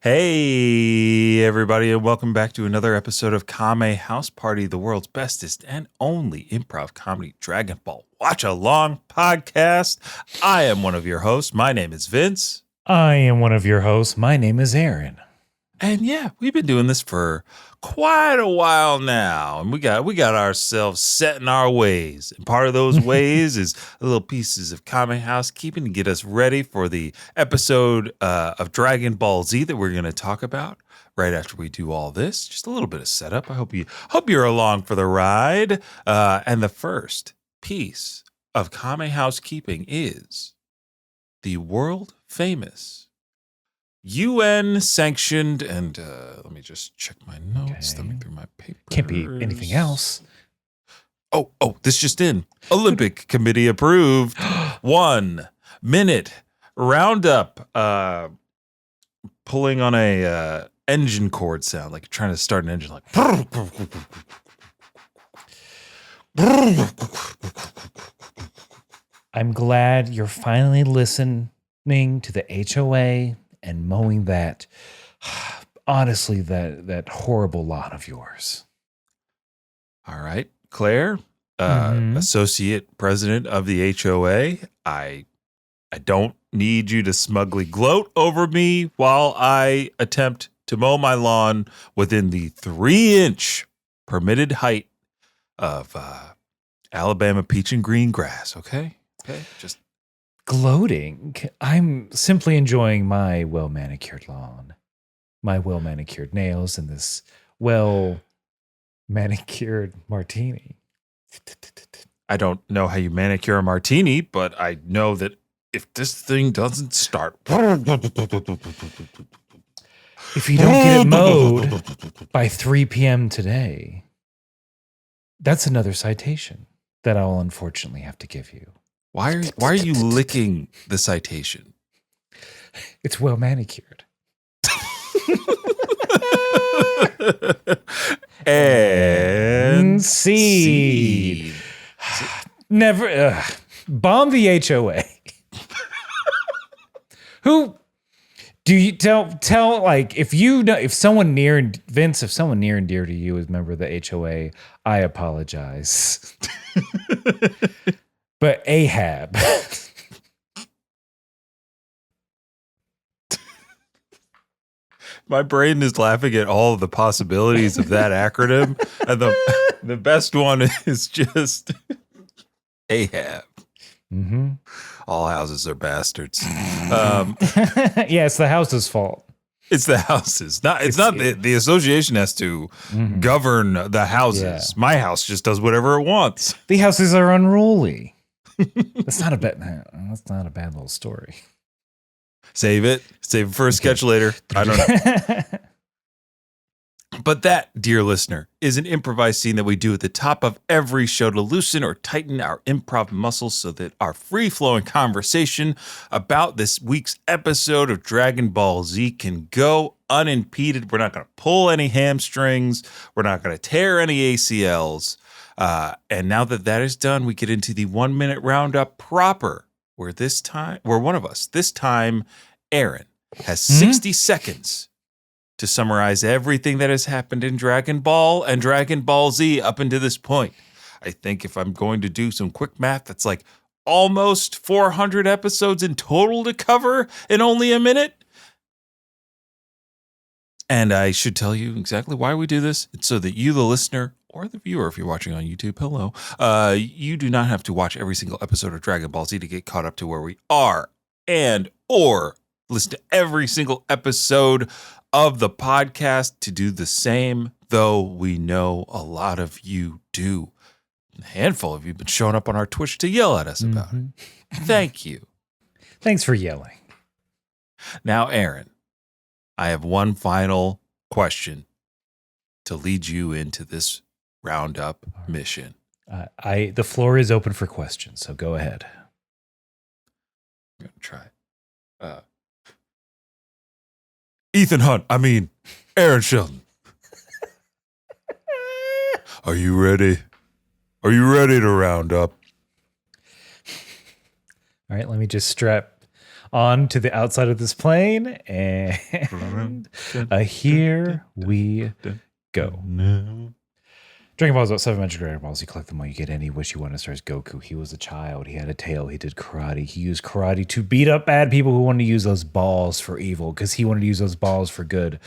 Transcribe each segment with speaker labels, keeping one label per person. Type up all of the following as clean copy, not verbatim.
Speaker 1: Hey, everybody, and welcome back to another episode of Kame House Party, the world's bestest and only improv comedy Dragon Ball watch-along podcast. I am one of your hosts. My name is Vince.
Speaker 2: I am one of your hosts. My name is Aaron.
Speaker 1: And yeah, we've been doing this for quite a while now, and we got ourselves set in our ways. And part of those ways is little pieces of Kame housekeeping to get us ready for the episode of Dragon Ball Z that we're going to talk about right after we do all this. Just a little bit of setup. I hope you're along for the ride. And the first piece of Kame housekeeping is the world famous UN sanctioned, and let me just check my notes.
Speaker 2: Okay.
Speaker 1: Thumbing through my papers.
Speaker 2: Can't be anything else.
Speaker 1: Oh, this just in. Olympic Committee approved 1 minute roundup. Pulling on a engine cord sound, like trying to start an engine, like.
Speaker 2: I'm glad you're finally listening to the HOA and mowing that, honestly, that horrible lawn of yours.
Speaker 1: All right, Claire, Associate President of the HOA. I don't need you to smugly gloat over me while I attempt to mow my lawn within the 3-inch permitted height of Alabama peach and green grass. Okay, just.
Speaker 2: Gloating. I'm simply enjoying my well-manicured lawn, my well-manicured nails, and this well-manicured martini.
Speaker 1: I don't know how you manicure a martini, but I know that if this thing doesn't start.
Speaker 2: If you don't get it mowed by 3 p.m. today, that's another citation that I'll unfortunately have to give you.
Speaker 1: Why are you licking the citation?
Speaker 2: It's well manicured.
Speaker 1: and
Speaker 2: seed. Never bomb the HOA. Who do you tell like if you know if someone near and dear to you is a member of the HOA, I apologize. But Ahab.
Speaker 1: My brain is laughing at all of the possibilities of that acronym. And the best one is just Ahab.
Speaker 2: Mm-hmm.
Speaker 1: All houses are bastards.
Speaker 2: Yeah, it's the house's fault.
Speaker 1: It's the houses. It's not the association has to govern the houses. Yeah. My house just does whatever it wants.
Speaker 2: The houses are unruly. That's not a bad little story.
Speaker 1: Save it for a sketch later. I don't know. But that, dear listener, is an improvised scene that we do at the top of every show to loosen or tighten our improv muscles so that our free-flowing conversation about this week's episode of Dragon Ball Z can go unimpeded. We're not going to pull any hamstrings. We're not going to tear any ACLs. And now that is done, we get into the 1 minute roundup proper, where one of us, this time Aaron, has 60 seconds to summarize everything that has happened in Dragon Ball and Dragon Ball Z up until this point. I think if I'm going to do some quick math, that's like almost 400 episodes in total to cover in only a minute. And I should tell you exactly why we do this. It's so that you, the listener, or the viewer, if you're watching on YouTube, hello, you do not have to watch every single episode of Dragon Ball Z to get caught up to where we are, or listen to every single episode of the podcast to do the same, though we know a lot of you do. A handful of you have been showing up on our Twitch to yell at us about it. Thank you.
Speaker 2: Thanks for yelling.
Speaker 1: Now, Aaron, I have one final question to lead you into this roundup mission.
Speaker 2: The floor is open for questions, so go ahead.
Speaker 1: I'm going to try. Aaron Sheldon. Are you ready? Are you ready to round up?
Speaker 2: All right, let me just strap on to the outside of this plane, and here we go. Dragon Ball is about 7 magic Dragon Balls. You collect them all, you get any wish you want to start as Goku. He was a child. He had a tail. He did karate. He used karate to beat up bad people who wanted to use those balls for evil because he wanted to use those balls for good.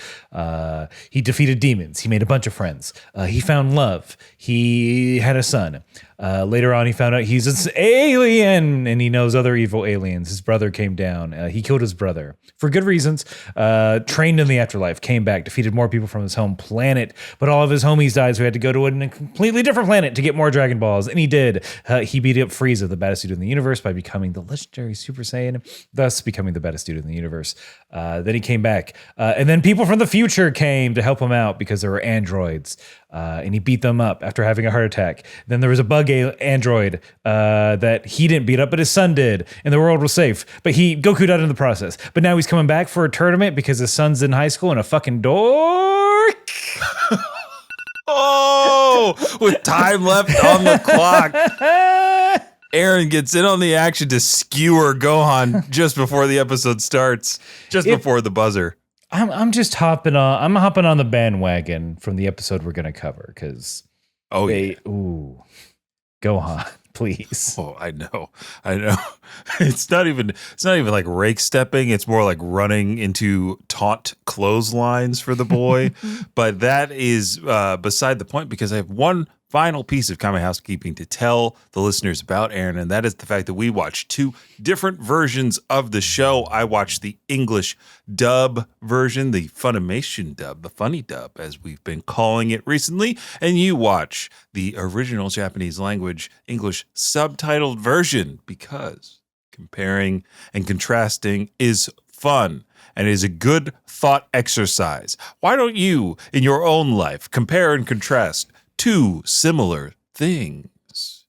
Speaker 2: He defeated demons. He made a bunch of friends. He found love. He had a son. Later on, he found out he's an alien and he knows other evil aliens. His brother came down. He killed his brother for good reasons. Trained in the afterlife, came back, defeated more people from his home planet, but all of his homies died, so he had to go to a completely different planet to get more Dragon Balls, and he did. He beat up Frieza, the baddest dude in the universe, by becoming the legendary Super Saiyan, thus becoming the baddest dude in the universe. Then he came back, and then people from the future came to help him out because there were androids. And he beat them up after having a heart attack. Then there was a bug android that he didn't beat up, but his son did, and the world was safe. But Goku died in the process. But now he's coming back for a tournament because his son's in high school and a fucking dork.
Speaker 1: Oh, with time left on the clock. Aaron gets in on the action to skewer Gohan just before the episode starts, before the buzzer.
Speaker 2: I'm just hopping on. I'm hopping on the bandwagon from the episode we're gonna cover because Gohan, please.
Speaker 1: Oh, I know. It's not even like rake stepping. It's more like running into taunt clotheslines for the boy. But that is beside the point because I have one final piece of Kame housekeeping to tell the listeners about Aaron, and that is the fact that we watched 2 different versions of the show. I watched the English dub version, the Funimation dub, the funny dub, as we've been calling it recently, and you watch the original Japanese language English subtitled version because comparing and contrasting is fun. And it is a good thought exercise. Why don't you, in your own life, compare and contrast 2 similar things?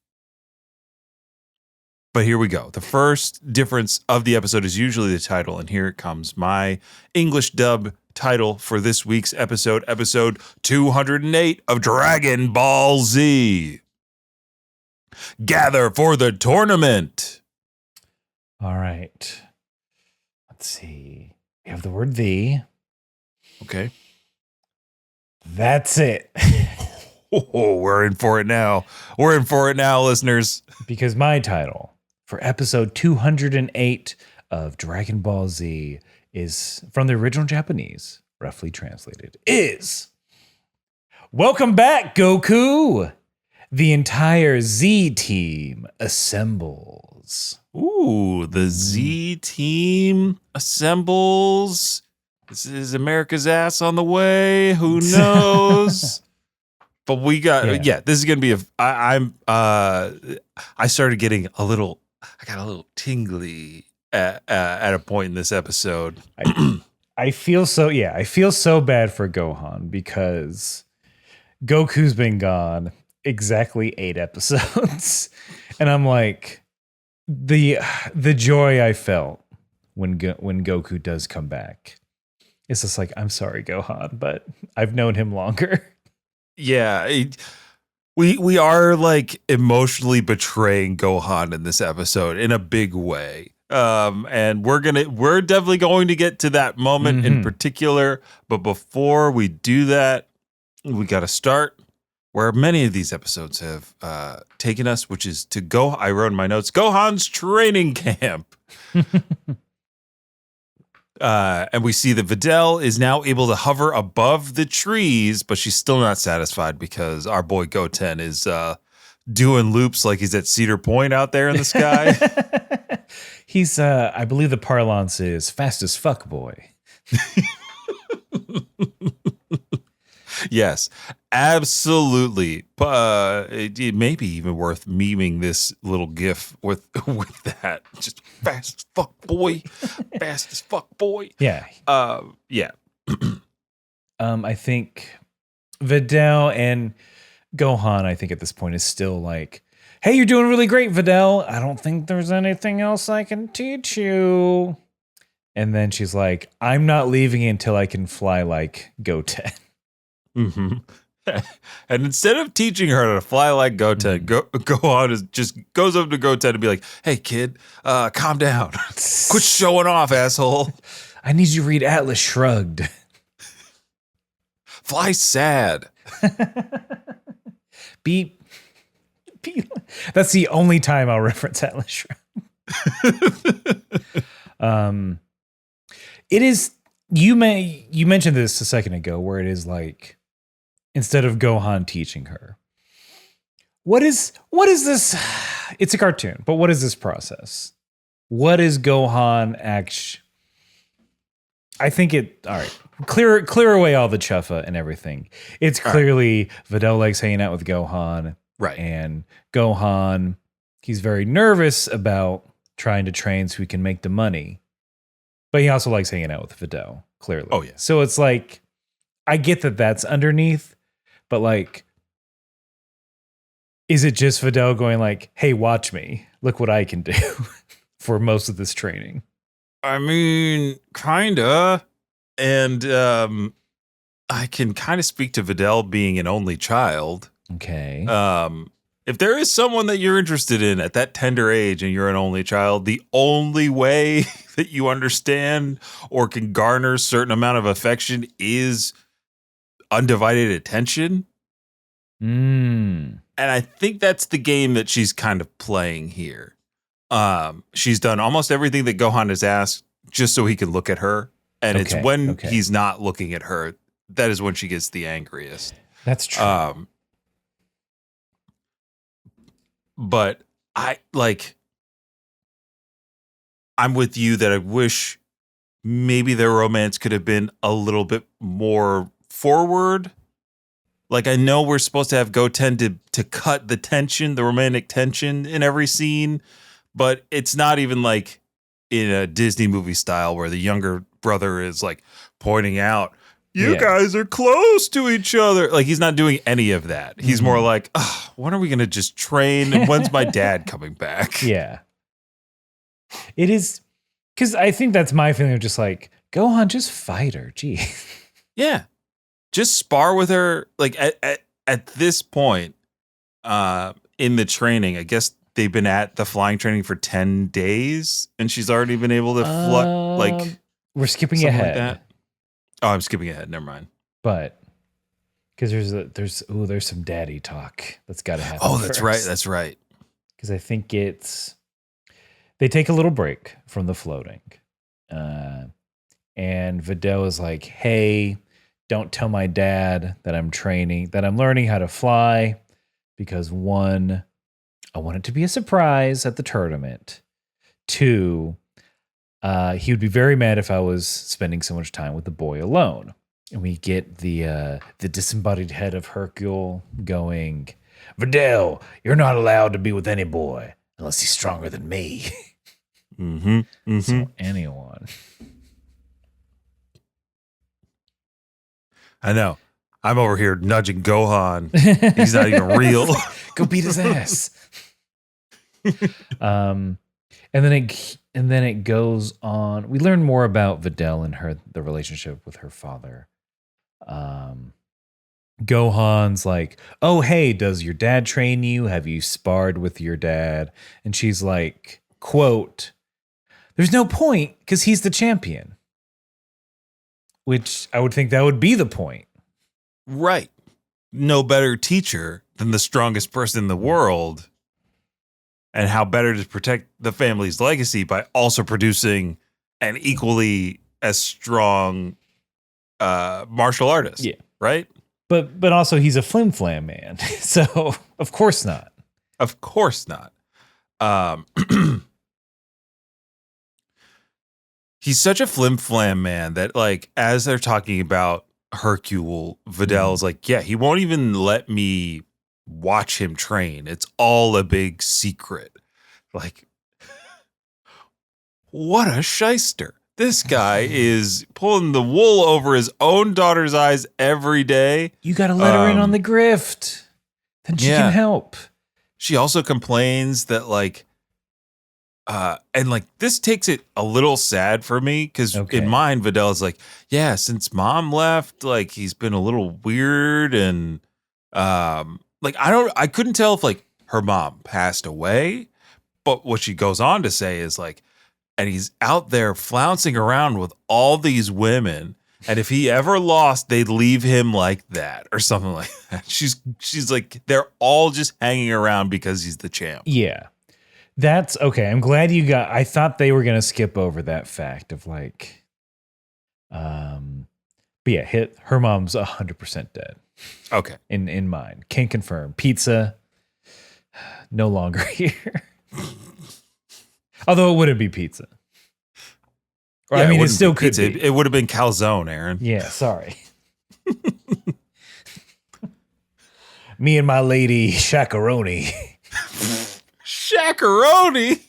Speaker 1: But here we go. The first difference of the episode is usually the title, and here it comes. My English dub title for this week's episode 208 of Dragon Ball Z. Gather for the tournament.
Speaker 2: All right. Let's see. We have the word "the."
Speaker 1: Okay.
Speaker 2: That's it.
Speaker 1: Oh, we're in for it now. We're in for it now, listeners.
Speaker 2: Because my title for episode 208 of Dragon Ball Z is from the original Japanese, roughly translated, is Welcome back, Goku! The entire Z team assembles.
Speaker 1: Ooh, the Z team assembles. This is America's ass on the way. Who knows? But we got, this is going to be I started getting I got a little tingly at a point in this episode.
Speaker 2: I feel so bad for Gohan because Goku's been gone exactly 8 episodes. And I'm like, the joy I felt when Goku does come back. It's just like, I'm sorry, Gohan, but I've known him longer.
Speaker 1: Yeah, we are like emotionally betraying Gohan in this episode in a big way. And we're definitely going to get to that moment in particular. But before we do that, we got to start where many of these episodes have taken us, which is to I wrote in my notes, Gohan's training camp. And we see that Videl is now able to hover above the trees, but she's still not satisfied because our boy Goten is doing loops like he's at Cedar Point out there in the sky.
Speaker 2: He's, I believe the parlance is fast as fuck boy.
Speaker 1: Yes, absolutely. It may be even worth memeing this little gif with that. Just fast as fuck boy. Fast as fuck boy.
Speaker 2: Yeah.
Speaker 1: Yeah.
Speaker 2: I think Videl and Gohan, I think at this point is still like, hey, you're doing really great, Videl. I don't think there's anything else I can teach you. And then she's like, I'm not leaving until I can fly like Goten.
Speaker 1: Mm-hmm. And instead of teaching her to fly like Goten, Gohan just goes up to Goten and be like, "Hey, kid, calm down. Quit showing off, asshole.
Speaker 2: I need you to read Atlas Shrugged.
Speaker 1: Fly sad."
Speaker 2: Beep. That's the only time I'll reference Atlas Shrugged. It is. You mentioned this a second ago, where it is like, instead of Gohan teaching her, what is this? It's a cartoon, but what is this process? What is Gohan I think it. All right, clear away all the chuffa and everything. It's clearly Videl likes hanging out with Gohan,
Speaker 1: right?
Speaker 2: And Gohan, he's very nervous about trying to train so he can make the money, but he also likes hanging out with Videl. Clearly,
Speaker 1: oh yeah.
Speaker 2: So it's like, I get that that's underneath. But like, is it just Videl going like, "Hey, watch me. Look what I can do," for most of this training?
Speaker 1: I mean, kinda. And I can kind of speak to Videl being an only child.
Speaker 2: Okay.
Speaker 1: If there is someone that you're interested in at that tender age and you're an only child, the only way that you understand or can garner a certain amount of affection is undivided attention. And I think that's the game that she's kind of playing here. She's done almost everything that Gohan has asked just so he can look at her. And it's when he's not looking at her, that is when she gets the angriest.
Speaker 2: That's true.
Speaker 1: But I'm with you that I wish maybe their romance could have been a little bit more forward. Like, I know we're supposed to have Goten to cut the tension, the romantic tension in every scene, but it's not even like in a Disney movie style where the younger brother is like pointing out, "You guys are close to each other." Like, he's not doing any of that. He's more like, "When are we going to just train? And when's my dad coming back?"
Speaker 2: Yeah. It is, because I think that's my feeling of just like, Gohan, just fight her. Gee.
Speaker 1: Yeah. Just spar with her. Like, at this point in the training, I guess they've been at the flying training for 10 days and she's already been able to fly.
Speaker 2: We're skipping ahead.
Speaker 1: Like that. Oh, I'm skipping ahead. Never mind.
Speaker 2: But because there's some daddy talk that's got to happen.
Speaker 1: Oh, that's right. That's right.
Speaker 2: Because I think they take a little break from the floating, and Videl is like, "Hey, don't tell my dad that I'm learning how to fly, because 1, I want it to be a surprise at the tournament. 2, he would be very mad if I was spending so much time with the boy alone." And we get the disembodied head of Hercule going, "Videl, you're not allowed to be with any boy unless he's stronger than me." So anyone.
Speaker 1: I know. I'm over here nudging Gohan. He's not even real.
Speaker 2: Go beat his ass. And then it goes on. We learn more about Videl and the relationship with her father. Gohan's like, "Oh, hey, does your dad train you? Have you sparred with your dad?" And she's like, quote, "There's no point because he's the champion." Which I would think that would be the point.
Speaker 1: Right. No better teacher than the strongest person in the world. And how better to protect the family's legacy by also producing an equally as strong martial artist. Yeah. Right?
Speaker 2: But also he's a flim flam man. So of course not.
Speaker 1: Of course not. He's such a flim flam man that, like, as they're talking about Hercule, Videl's like, "Yeah, he won't even let me watch him train. It's all a big secret." Like, what a shyster. This guy is pulling the wool over his own daughter's eyes every day.
Speaker 2: You got to let her in on the grift. Then she can help.
Speaker 1: She also complains that, like, and like, this takes it a little sad for me because in mine, Videl is like, "Yeah, since mom left, like, he's been a little weird and Like I couldn't tell if like her mom passed away, but what she goes on to say is like, and he's out there flouncing around with all these women. And if he ever lost, they'd leave him like that or something like that. She's like, they're all just hanging around because he's the champ.
Speaker 2: Yeah. That's okay. I'm glad I thought they were going to skip over that fact of like, but yeah, her mom's 100% dead.
Speaker 1: Okay.
Speaker 2: In mine. Can confirm. Pizza, no longer here. Although it wouldn't be pizza. Or,
Speaker 1: yeah,
Speaker 2: I mean, it still could be.
Speaker 1: It would have been calzone, Aaron.
Speaker 2: Yeah, sorry. Me and my lady Shakaroni.
Speaker 1: Shakaroni?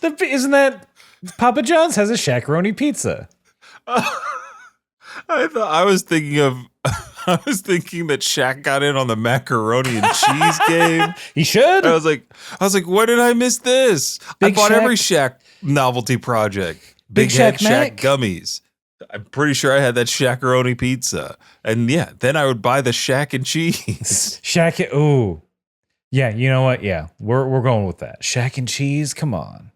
Speaker 2: Isn't that Papa John's has a Shakaroni pizza?
Speaker 1: I was thinking that Shaq got in on the macaroni and cheese game.
Speaker 2: He should.
Speaker 1: I was like, when did I miss this?
Speaker 2: Big
Speaker 1: I bought
Speaker 2: Shaq,
Speaker 1: every Shaq novelty project.
Speaker 2: Big
Speaker 1: Head
Speaker 2: Shaq
Speaker 1: Shaq gummies. I'm pretty sure I had that Shaqaroni pizza. And yeah, then I would buy the Shaq and cheese.
Speaker 2: Shaq. Ooh. Yeah, you know what? Yeah, we're going with that. Shaq and cheese. Come on.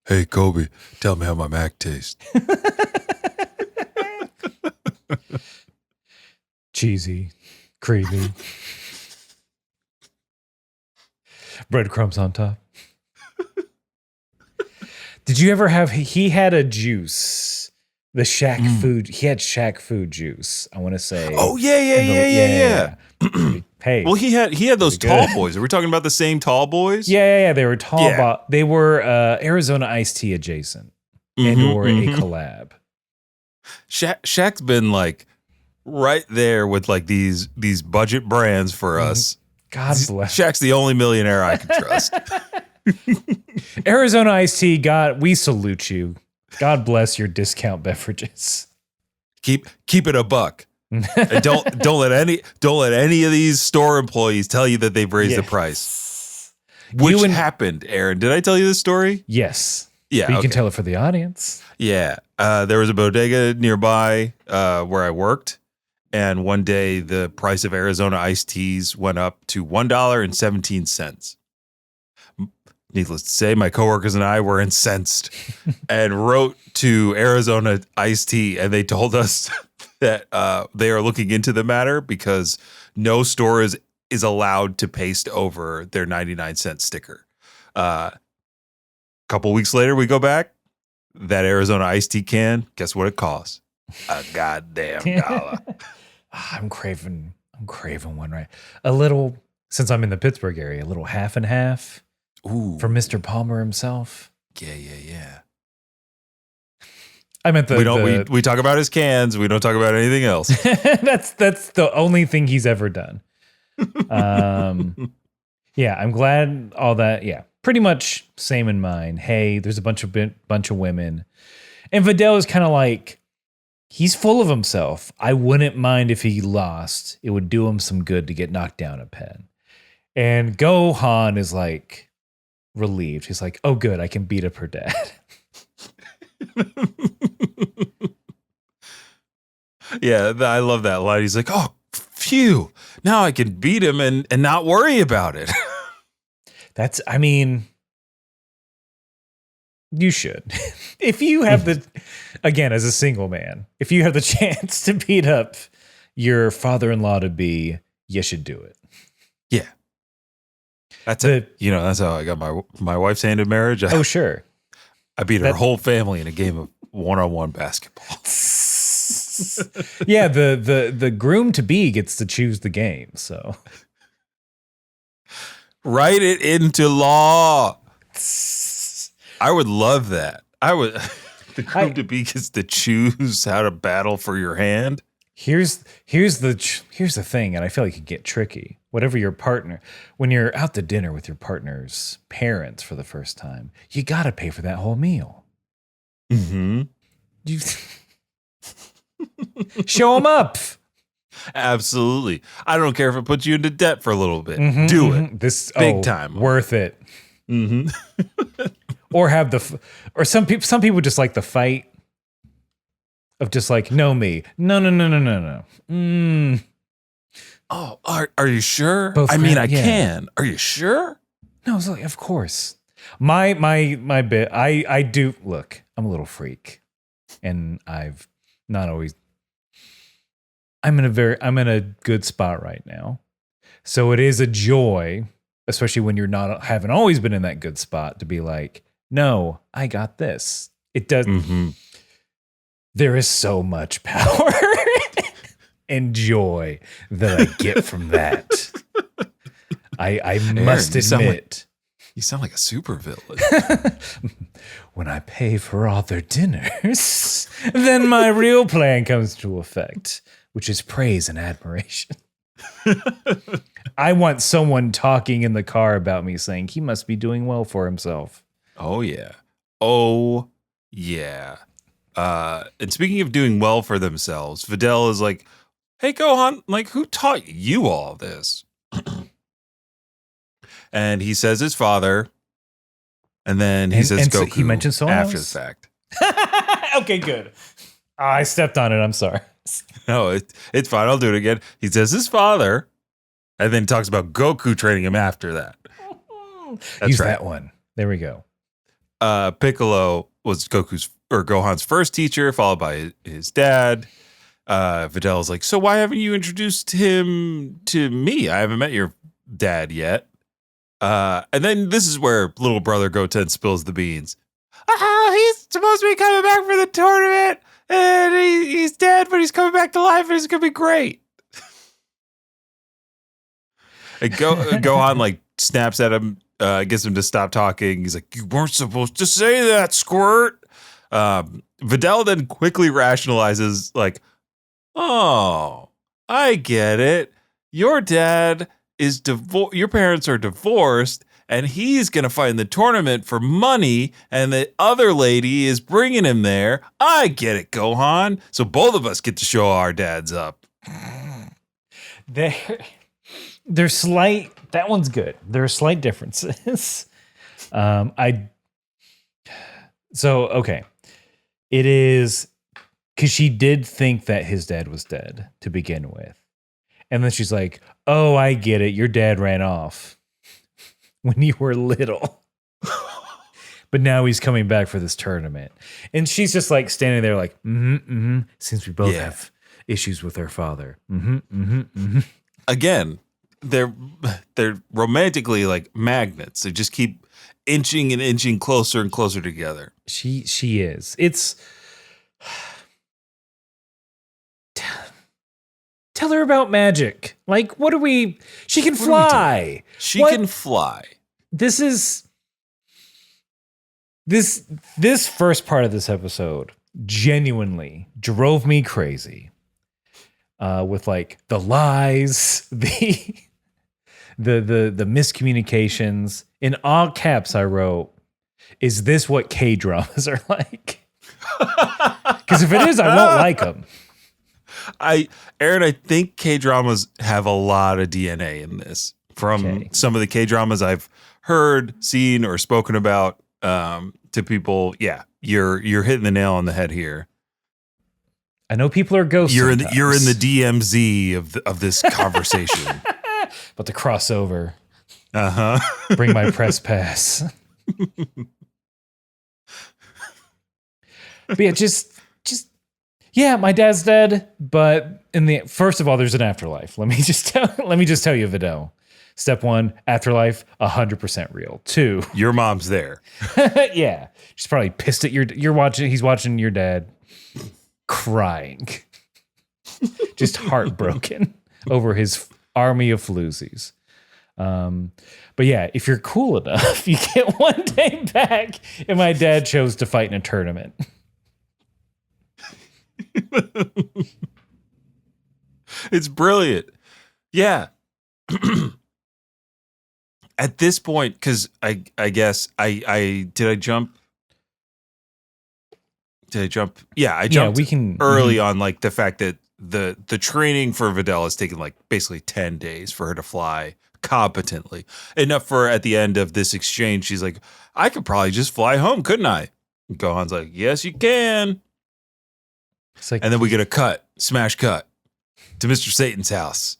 Speaker 1: Hey, Kobe, tell me how my mac tastes.
Speaker 2: Cheesy, creamy, breadcrumbs on top. Did you ever have? He had a juice. The Shaq food. He had Shaq food juice. I want to say.
Speaker 1: Oh yeah.
Speaker 2: Hey.
Speaker 1: Well, he had those tall boys. Are we talking about the same tall boys?
Speaker 2: Yeah. They were tall. Yeah. They were Arizona iced tea adjacent, and or a collab.
Speaker 1: Shaq's been like right there with like these budget brands for us.
Speaker 2: God bless.
Speaker 1: Shaq's the only millionaire I can trust.
Speaker 2: Arizona iced tea. God, we salute you. God bless your discount beverages.
Speaker 1: Keep it a buck. And don't let any of these store employees tell you that they've raised the price. Which happened, Aaron. Did I tell you this story?
Speaker 2: Yes.
Speaker 1: Yeah.
Speaker 2: But you can tell it for the audience.
Speaker 1: Yeah. There was a bodega nearby where I worked, and one day the price of Arizona iced teas went up to $1.17. Needless to say, my coworkers and I were incensed and wrote to Arizona Iced Tea, and they told us that they are looking into the matter because no store is allowed to paste over their 99-cent sticker. Couple weeks later, we go back. That Arizona Iced Tea can, guess what it costs? A goddamn dollar.
Speaker 2: I'm craving one, right? A little, since I'm in the Pittsburgh area, a little half and half.
Speaker 1: Ooh.
Speaker 2: From Mr. Palmer himself.
Speaker 1: Yeah.
Speaker 2: I meant
Speaker 1: we talk about his cans. We don't talk about anything else.
Speaker 2: That's the only thing he's ever done. Yeah, I'm glad all that. Yeah, pretty much same in mine. Hey, there's a bunch of women, and Vidal is kind of like, he's full of himself. I wouldn't mind if he lost. It would do him some good to get knocked down a pen. And Gohan is like relieved. He's like, oh, good, I can beat up her dad.
Speaker 1: Yeah, I love that line. He's like, oh, phew, now I can beat him and not worry about it.
Speaker 2: I mean, you should. If you have again, as a single man, if you have the chance to beat up your father-in-law to be, you should do it.
Speaker 1: Yeah. That's that's how I got my wife's hand in marriage.
Speaker 2: Oh, sure.
Speaker 1: I beat her whole family in a game of one-on-one basketball.
Speaker 2: Yeah, the groom to be gets to choose the game, so write
Speaker 1: it into law. I would love that. The groom to be gets to choose how to battle for your hand.
Speaker 2: Here's the thing, and I feel like it can get tricky. Whatever your partner, when you're out to dinner with your partner's parents for the first time, you got to pay for that whole meal.
Speaker 1: Mm-hmm.
Speaker 2: You show them up.
Speaker 1: Absolutely. I don't care if it puts you into debt for a little bit. Mm-hmm, do it.
Speaker 2: This
Speaker 1: big time.
Speaker 2: Worth it.
Speaker 1: Mm-hmm.
Speaker 2: Or some people just like the fight of just like, no me. No.
Speaker 1: Oh, are you sure?
Speaker 2: Both
Speaker 1: I mean, I
Speaker 2: yeah.
Speaker 1: can. Are you sure?
Speaker 2: Both
Speaker 1: I can. Are you sure?
Speaker 2: No, I was like, of course. My bit. I do look. I'm a little freak, and I've not always. I'm in a good spot right now, so it is a joy, especially when you're haven't always been in that good spot, to be like, no, I got this. It does.
Speaker 1: Mm-hmm.
Speaker 2: There is so much power and joy that I get from that. I must admit.
Speaker 1: You sound like a supervillain.
Speaker 2: When I pay for all their dinners, then my real plan comes to effect, which is praise and admiration. I want someone talking in the car about me saying he must be doing well for himself.
Speaker 1: Oh, yeah. Oh, yeah. And speaking of doing well for themselves, Videl is like, hey, Gohan, like, who taught you all this? And he says his father. And then he says Goku.
Speaker 2: So he mentioned someone
Speaker 1: after
Speaker 2: else?
Speaker 1: the fact.
Speaker 2: Okay, good. I stepped on it. I'm sorry.
Speaker 1: No, it's fine. I'll do it again. He says his father. And then talks about Goku training him after that.
Speaker 2: Use that one. There we go.
Speaker 1: Piccolo was Gohan's first teacher, followed by his dad. Videl's like, so why haven't you introduced him to me? I haven't met your dad yet. And then this is where little brother Goten spills the beans. He's supposed to be coming back for the tournament, and he's dead, but he's coming back to life, and it's gonna be great. And Gohan like snaps at him, gets him to stop talking. He's like, you weren't supposed to say that, Squirt. Videl then quickly rationalizes, like, oh, I get it. Your dad is your parents are divorced, and he's going to fight in the tournament for money, and the other lady is bringing him there. I get it, Gohan. So both of us get to show our dads up.
Speaker 2: There's slight, that one's good. There are slight differences. Okay. It is because she did think that his dad was dead to begin with. And then she's like, oh, I get it. Your dad ran off when you were little. But now he's coming back for this tournament. And she's just like standing there like, since we both have issues with our father.
Speaker 1: Again, they're romantically like magnets. They just keep inching and inching closer and closer together.
Speaker 2: She is. It's tell her about magic. Like, she can fly.
Speaker 1: She can fly.
Speaker 2: This is this first part of this episode genuinely drove me crazy. With like the lies, the miscommunications. In all caps, I wrote, "Is this what K-dramas are like?" Because if it is, I won't like them.
Speaker 1: Aaron, I think K-dramas have a lot of DNA in this from some of the K-dramas I've heard, seen, or spoken about to people. Yeah, you're hitting the nail on the head here.
Speaker 2: I know people are ghosts.
Speaker 1: You're in the DMZ of this conversation.
Speaker 2: But the crossover.
Speaker 1: Bring
Speaker 2: my press pass. But yeah, just my dad's dead. But first of all, there's an afterlife. Let me just tell you, Videl. Step 1, afterlife, 100% real. 2,
Speaker 1: your mom's there.
Speaker 2: Yeah, she's probably pissed at he's watching your dad crying, just heartbroken over his army of floozies. But yeah, if you're cool enough, you get one day back, and my dad chose to fight in a tournament.
Speaker 1: It's brilliant. Yeah. At this point, because I guess did I jump? Yeah, I jumped early on like the fact that the training for Videl has taken like basically 10 days for her to fly competently. Enough for at the end of this exchange, she's like, I could probably just fly home, couldn't I? And Gohan's like, yes, you can. It's like, and then we get a smash cut to Mr. Satan's house.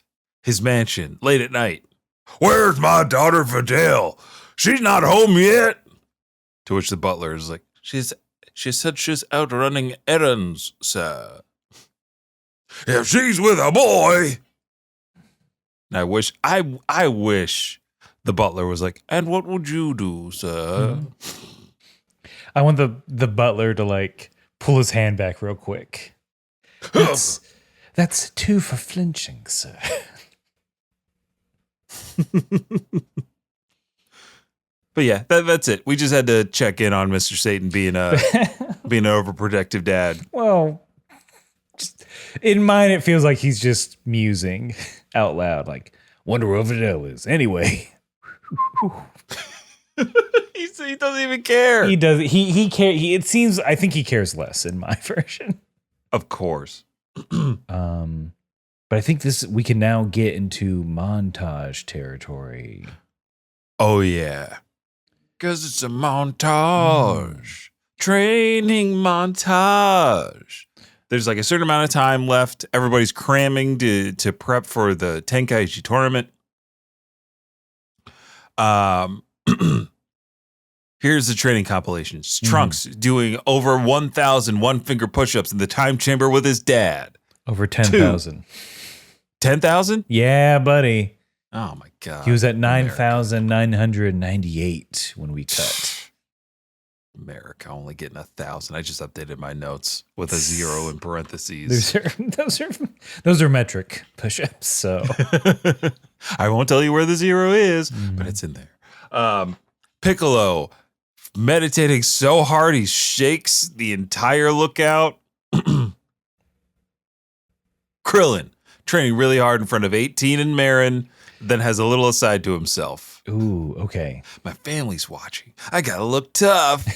Speaker 1: his mansion late at night. Where's my daughter Fidel? She's not home yet. To which the butler is like, she said she's out running errands, sir. If she's with a boy. And I wish the butler was like, and what would you do, sir?
Speaker 2: I want the butler to like pull his hand back real quick. That's 2 for flinching, sir.
Speaker 1: But yeah, that's it. We just had to check in on Mr. Satan being an overprotective dad.
Speaker 2: Well, just, in mine, it feels like he's just musing out loud, like, wonder where Fidel is. Anyway.
Speaker 1: He doesn't even care.
Speaker 2: He does. He care. It seems. I think he cares less in my version.
Speaker 1: Of course.
Speaker 2: But I think we can now get into montage territory.
Speaker 1: Oh yeah, because it's a montage, training montage. There's like a certain amount of time left. Everybody's cramming to prep for the Tenkaichi tournament. Here's the training compilations. Trunks doing over 1,000 one-finger push-ups in the time chamber with his dad.
Speaker 2: Over 10,000.
Speaker 1: 10,000?
Speaker 2: Yeah, buddy.
Speaker 1: Oh, my God.
Speaker 2: He was at 9,998 when we cut.
Speaker 1: America only getting 1,000. I just updated my notes with a 0 in parentheses.
Speaker 2: Those are metric push-ups, so.
Speaker 1: I won't tell you where the 0 is, but it's in there. Piccolo meditating so hard he shakes the entire lookout. Krillin training really hard in front of 18 and Marin, then has a little aside to himself.
Speaker 2: Ooh, okay.
Speaker 1: My family's watching. I gotta look tough.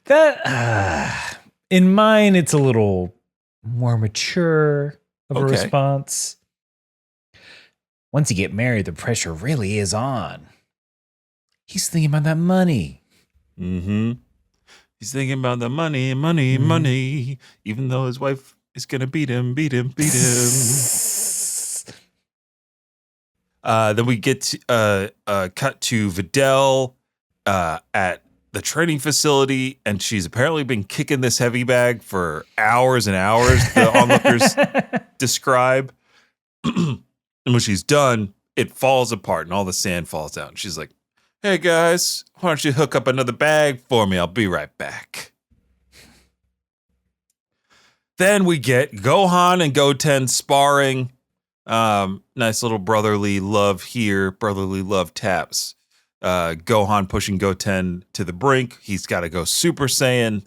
Speaker 2: That in mine, it's a little more mature of a response. Once you get married, the pressure really is on. He's thinking about that money.
Speaker 1: Mm-hmm. He's thinking about the money, money, even though his wife is going to beat him. Then we get cut to Videl at the training facility, and she's apparently been kicking this heavy bag for hours and hours, the onlookers describe. And when she's done, it falls apart and all the sand falls out. And she's like, hey guys, why don't you hook up another bag for me? I'll be right back. Then we get Gohan and Goten sparring. Nice little brotherly love here. Brotherly love taps. Gohan pushing Goten to the brink. He's got to go Super Saiyan,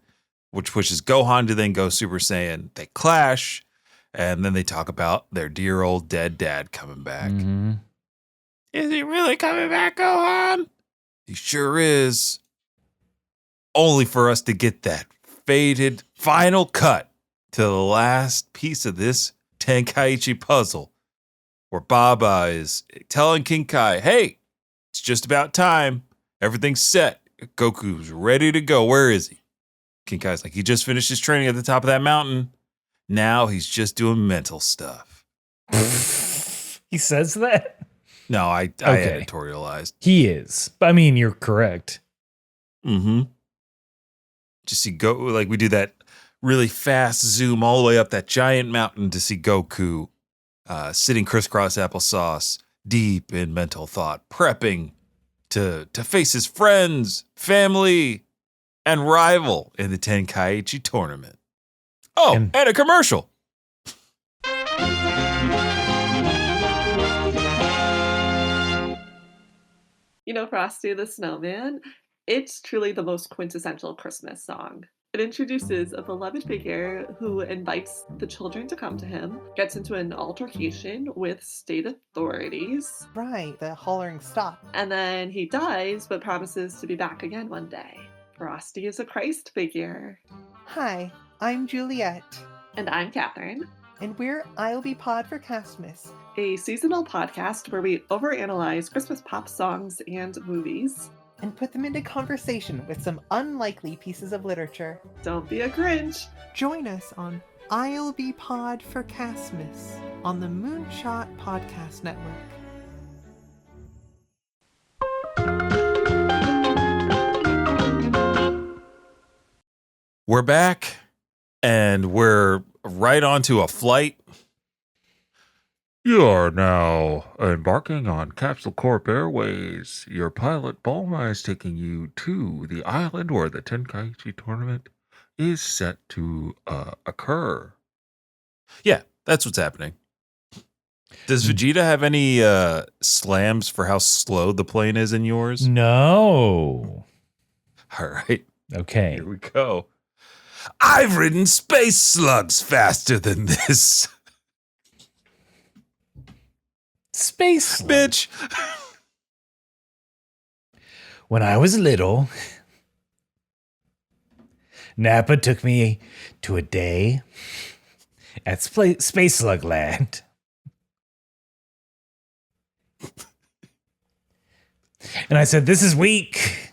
Speaker 1: which pushes Gohan to then go Super Saiyan. They clash. And then they talk about their dear old dead dad coming back.
Speaker 2: Mm-hmm.
Speaker 1: Is he really coming back, Gohan? He sure is. Only for us to get that faded final cut to the last piece of this Tenkaichi puzzle, where Baba is telling King Kai, hey, it's just about time. Everything's set. Goku's ready to go. Where is he? King Kai's like, he just finished his training at the top of that mountain. Now he's just doing mental stuff.
Speaker 2: He says that?
Speaker 1: No, I editorialized.
Speaker 2: He is. I mean, you're correct.
Speaker 1: Mm-hmm. Just see we do that really fast zoom all the way up that giant mountain to see Goku sitting crisscross applesauce, deep in mental thought, prepping to face his friends, family, and rival in the Tenkaichi tournament. Oh, and a commercial.
Speaker 3: You know, Frosty the Snowman, it's truly the most quintessential Christmas song. It introduces a beloved figure who invites the children to come to him, gets into an altercation with state authorities.
Speaker 4: Right, the hollering stop.
Speaker 3: And then he dies, but promises to be back again one day. Frosty is a Christ figure.
Speaker 4: Hi, I'm Juliet.
Speaker 3: And I'm Catherine.
Speaker 4: And we're I'll Be Pod for Castmas,
Speaker 3: a seasonal podcast where we overanalyze Christmas pop songs and movies.
Speaker 4: And put them into conversation with some unlikely pieces of literature.
Speaker 3: Don't be a Grinch.
Speaker 4: Join us on I'll Be Pod for Castmas on the Moonshot Podcast Network.
Speaker 1: We're back, and we're right onto a flight.
Speaker 5: You are now embarking on Capsule Corp Airways. Your pilot, Bulma, is taking you to the island where the Tenkaichi tournament is set to occur.
Speaker 1: Yeah, that's what's happening. Does Vegeta have any slams for how slow the plane is in yours?
Speaker 2: No.
Speaker 1: All right,
Speaker 2: Okay.
Speaker 1: here we go. I've ridden space slugs faster than this.
Speaker 2: Space slug.
Speaker 1: Bitch.
Speaker 2: When I was little, Nappa took me to a day at Space Slug Land. And I said, "This is weak."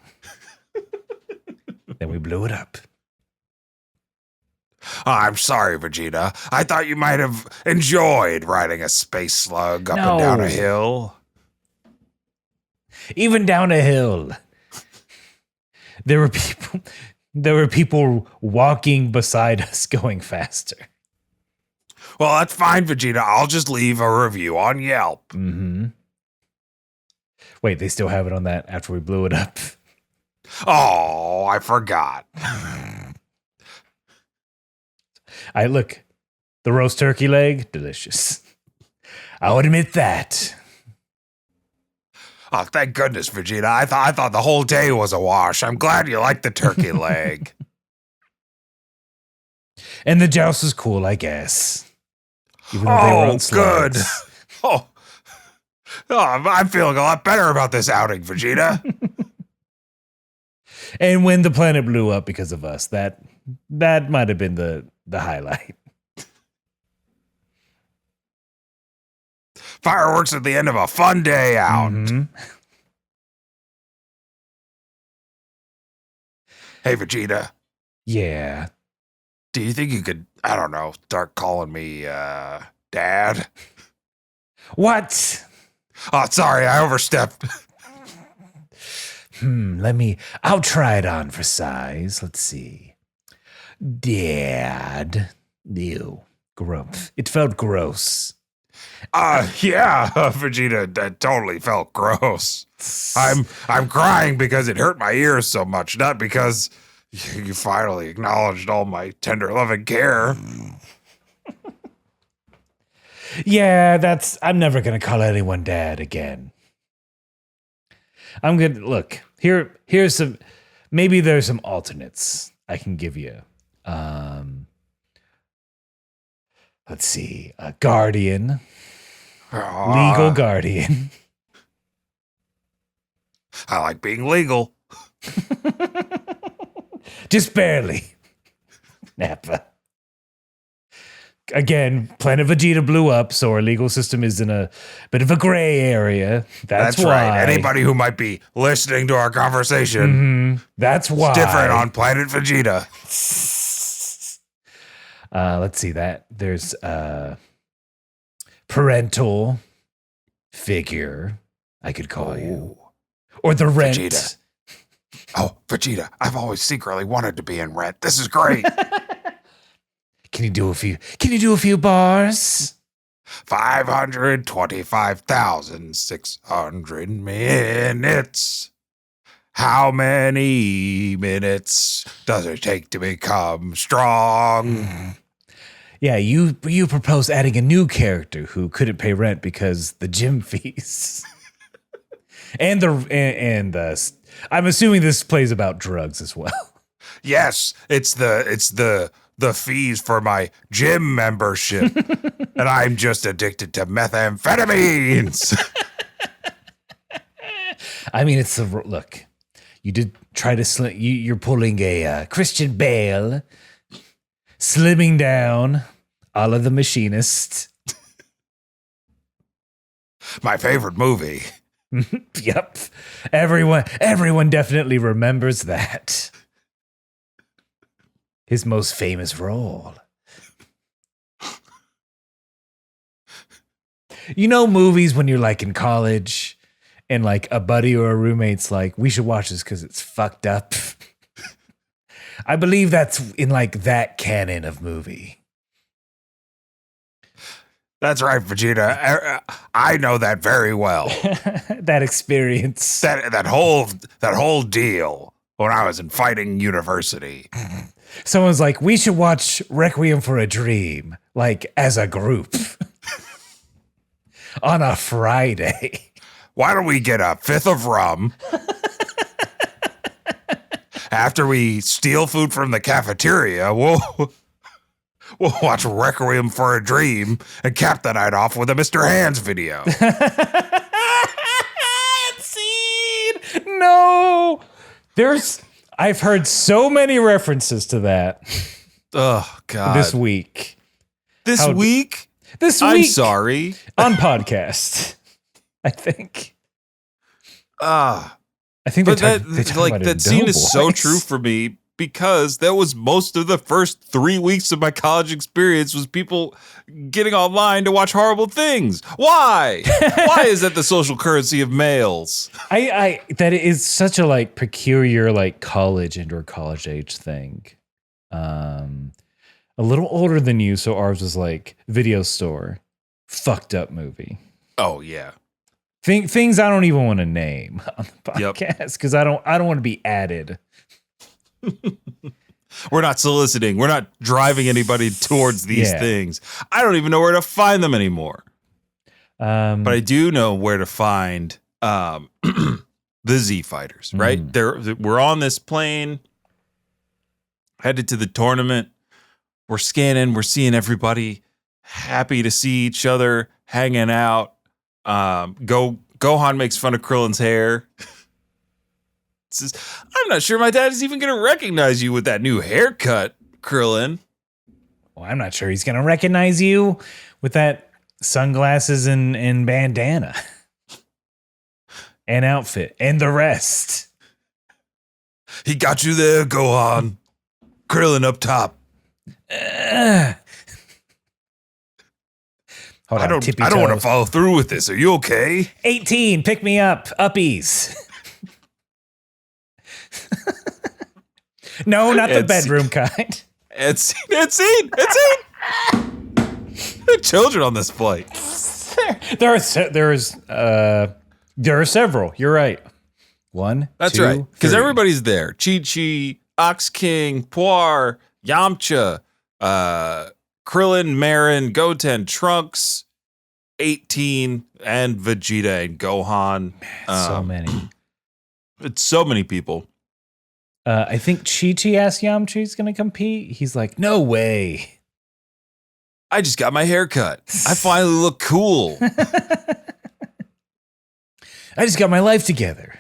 Speaker 2: Then we blew it up.
Speaker 1: I'm sorry, Vegeta. I thought you might have enjoyed riding a space slug up and down
Speaker 2: No.
Speaker 1: a hill.
Speaker 2: Even down a hill. There were people walking beside us going faster.
Speaker 1: Well, that's fine, Vegeta. I'll just leave a review on Yelp.
Speaker 2: Mm-hmm. Wait, they still have it on that after we blew it up.
Speaker 1: Oh, I forgot.
Speaker 2: Look, the roast turkey leg, delicious. I'll admit that.
Speaker 1: Oh, thank goodness, Vegeta. I thought the whole day was a wash. I'm glad you liked the turkey leg.
Speaker 2: And the joust was cool, I guess. Even though they were on
Speaker 1: good.
Speaker 2: slugs.
Speaker 1: Oh, I'm feeling a lot better about this outing, Vegeta.
Speaker 2: And when the planet blew up because of us, that might have been the highlight.
Speaker 1: Fireworks at the end of a fun day out.
Speaker 2: Mhm.
Speaker 1: Hey, Vegeta,
Speaker 2: Yeah.
Speaker 1: do you think you could, I don't know, start calling me Dad?
Speaker 2: What?
Speaker 1: Oh, sorry, I overstepped.
Speaker 2: I'll try it on for size. Let's see. Dad. Ew. Gross. It felt gross.
Speaker 1: Yeah, Vegeta, that totally felt gross. I'm crying because it hurt my ears so much, not because you finally acknowledged all my tender loving care.
Speaker 2: Yeah, I'm never going to call anyone dad again. I'm good. Look, here's some, maybe there's some alternates I can give you. Let's see. A guardian, legal guardian.
Speaker 1: I like being legal.
Speaker 2: Just barely. Nappa. Again, Planet Vegeta blew up, so our legal system is in a bit of a gray area. That's why.
Speaker 1: Right. Anybody who might be listening to our conversation,
Speaker 2: That's why.
Speaker 1: it's different on Planet Vegeta.
Speaker 2: Let's see that. There's parental figure, I could call you. Or the rent.
Speaker 1: Vegeta. Oh, Vegeta, I've always secretly wanted to be in Rent. This is great.
Speaker 2: Can you do a few bars?
Speaker 1: 525,600 minutes. How many minutes does it take to become strong?
Speaker 2: Yeah, you proposed adding a new character who couldn't pay rent because the gym fees. and the I'm assuming this plays about drugs as well.
Speaker 1: Yes, it's the fees for my gym membership, and I'm just addicted to methamphetamines.
Speaker 2: I mean, it's look. You did try to you're pulling a Christian Bale, slimming down, all of the Machinist.
Speaker 1: My favorite movie.
Speaker 2: Yep, everyone definitely remembers that. His most famous role. You know, movies when you're like in college and like a buddy or a roommate's like, we should watch this because it's fucked up. I believe that's in like that canon of movie.
Speaker 1: That's right, Vegeta. I know that very well.
Speaker 2: That experience.
Speaker 1: That whole deal when I was in fighting university.
Speaker 2: Someone's like, we should watch Requiem for a Dream, like as a group on a Friday.
Speaker 1: Why don't we get a fifth of rum? After we steal food from the cafeteria, we'll watch Requiem for a Dream and cap the night off with a Mr. Hands video.
Speaker 2: Scene. No. I've heard so many references to that
Speaker 1: Oh, God.
Speaker 2: this week.
Speaker 1: This week? I'm sorry.
Speaker 2: On podcast, I think. I think
Speaker 1: But
Speaker 2: they talk about it
Speaker 1: that
Speaker 2: in
Speaker 1: scene is so
Speaker 2: Doughboys.
Speaker 1: true for me because that was most of the first 3 weeks of my college experience was people getting online to watch horrible things. Why? Why is that the social currency of males?
Speaker 2: I that is such a like peculiar like college and or college age thing. A little older than you, so ours was like video store, fucked up movie.
Speaker 1: Oh yeah.
Speaker 2: Things I don't even want to name on the
Speaker 1: Yep.
Speaker 2: podcast because I don't want to be added.
Speaker 1: We're not soliciting. We're not driving anybody towards these
Speaker 2: Yeah.
Speaker 1: things. I don't even know where to find them anymore. But I do know where to find the Z Fighters, right? We're on this plane, headed to the tournament. We're scanning. We're seeing everybody happy to see each other, hanging out. Gohan makes fun of Krillin's hair. Says, I'm not sure my dad is even going to recognize you with that new haircut, Krillin.
Speaker 2: Well, I'm not sure he's gonna recognize you with that sunglasses and bandana and outfit and the rest.
Speaker 1: He got you there, Gohan. Krillin up top.
Speaker 2: Hold
Speaker 1: I
Speaker 2: on,
Speaker 1: don't
Speaker 2: tippy
Speaker 1: want to
Speaker 2: toes.
Speaker 1: follow through with this. Are you okay?
Speaker 2: 18, pick me up, uppies. No, not the
Speaker 1: It's-
Speaker 2: bedroom kind.
Speaker 1: It's children on this flight.
Speaker 2: There are several. You're right. One.
Speaker 1: That's
Speaker 2: two,
Speaker 1: right. Because
Speaker 2: three.
Speaker 1: everybody's there. Chi-Chi, Ox King, Puar, Yamcha, Krillin, Marin, Goten, Trunks, 18, and Vegeta and Gohan.
Speaker 2: So many.
Speaker 1: It's so many people.
Speaker 2: I think Chi-Chi asked Yamcha's going to compete. He's like, no way.
Speaker 1: I just got my hair cut. I finally look cool.
Speaker 2: I just got my life together.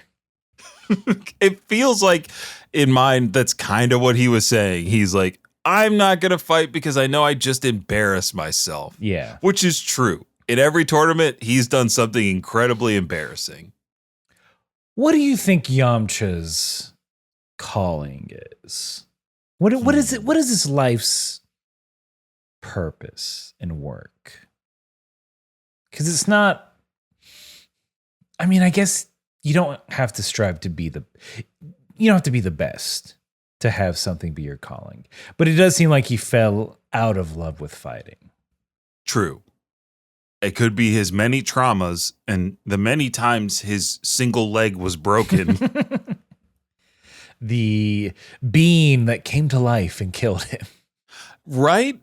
Speaker 1: It feels like in mine, that's kind of what he was saying. He's like, I'm not going to fight because I know I just embarrass myself.
Speaker 2: Yeah.
Speaker 1: Which is true. In every tournament, he's done something incredibly embarrassing.
Speaker 2: What do you think Yamcha's calling is? What is it? What is his life's purpose and work? Because it's not. I mean, I guess you don't have to strive to be you don't have to be the best to have something be your calling. But it does seem like he fell out of love with fighting.
Speaker 1: True. It could be his many traumas and the many times his single leg was broken.
Speaker 2: The being that came to life and killed him.
Speaker 1: Right?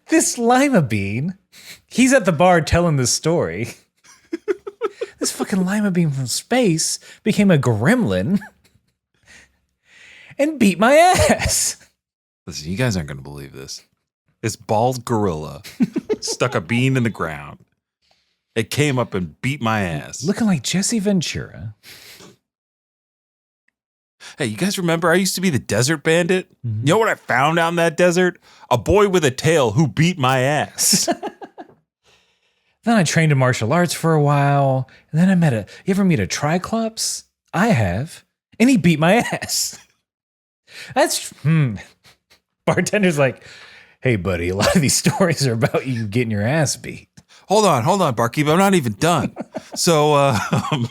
Speaker 2: This lima bean, he's at the bar telling this story. This fucking lima bean from space became a gremlin and beat my ass.
Speaker 1: Listen, you guys aren't going to believe this. This bald gorilla stuck a bean in the ground. It came up and beat my ass.
Speaker 2: Looking like Jesse Ventura.
Speaker 1: Hey, you guys remember I used to be the desert bandit?
Speaker 2: Mhm.
Speaker 1: You know what I found out in that desert? A boy with a tail who beat my ass.
Speaker 2: Then I trained in martial arts for a while. And then you ever meet a Triclops? I have. And he beat my ass. That's, Bartender's like, hey, buddy, a lot of these stories are about you getting your ass beat.
Speaker 1: Hold on, barkeep. I'm not even done. So
Speaker 2: I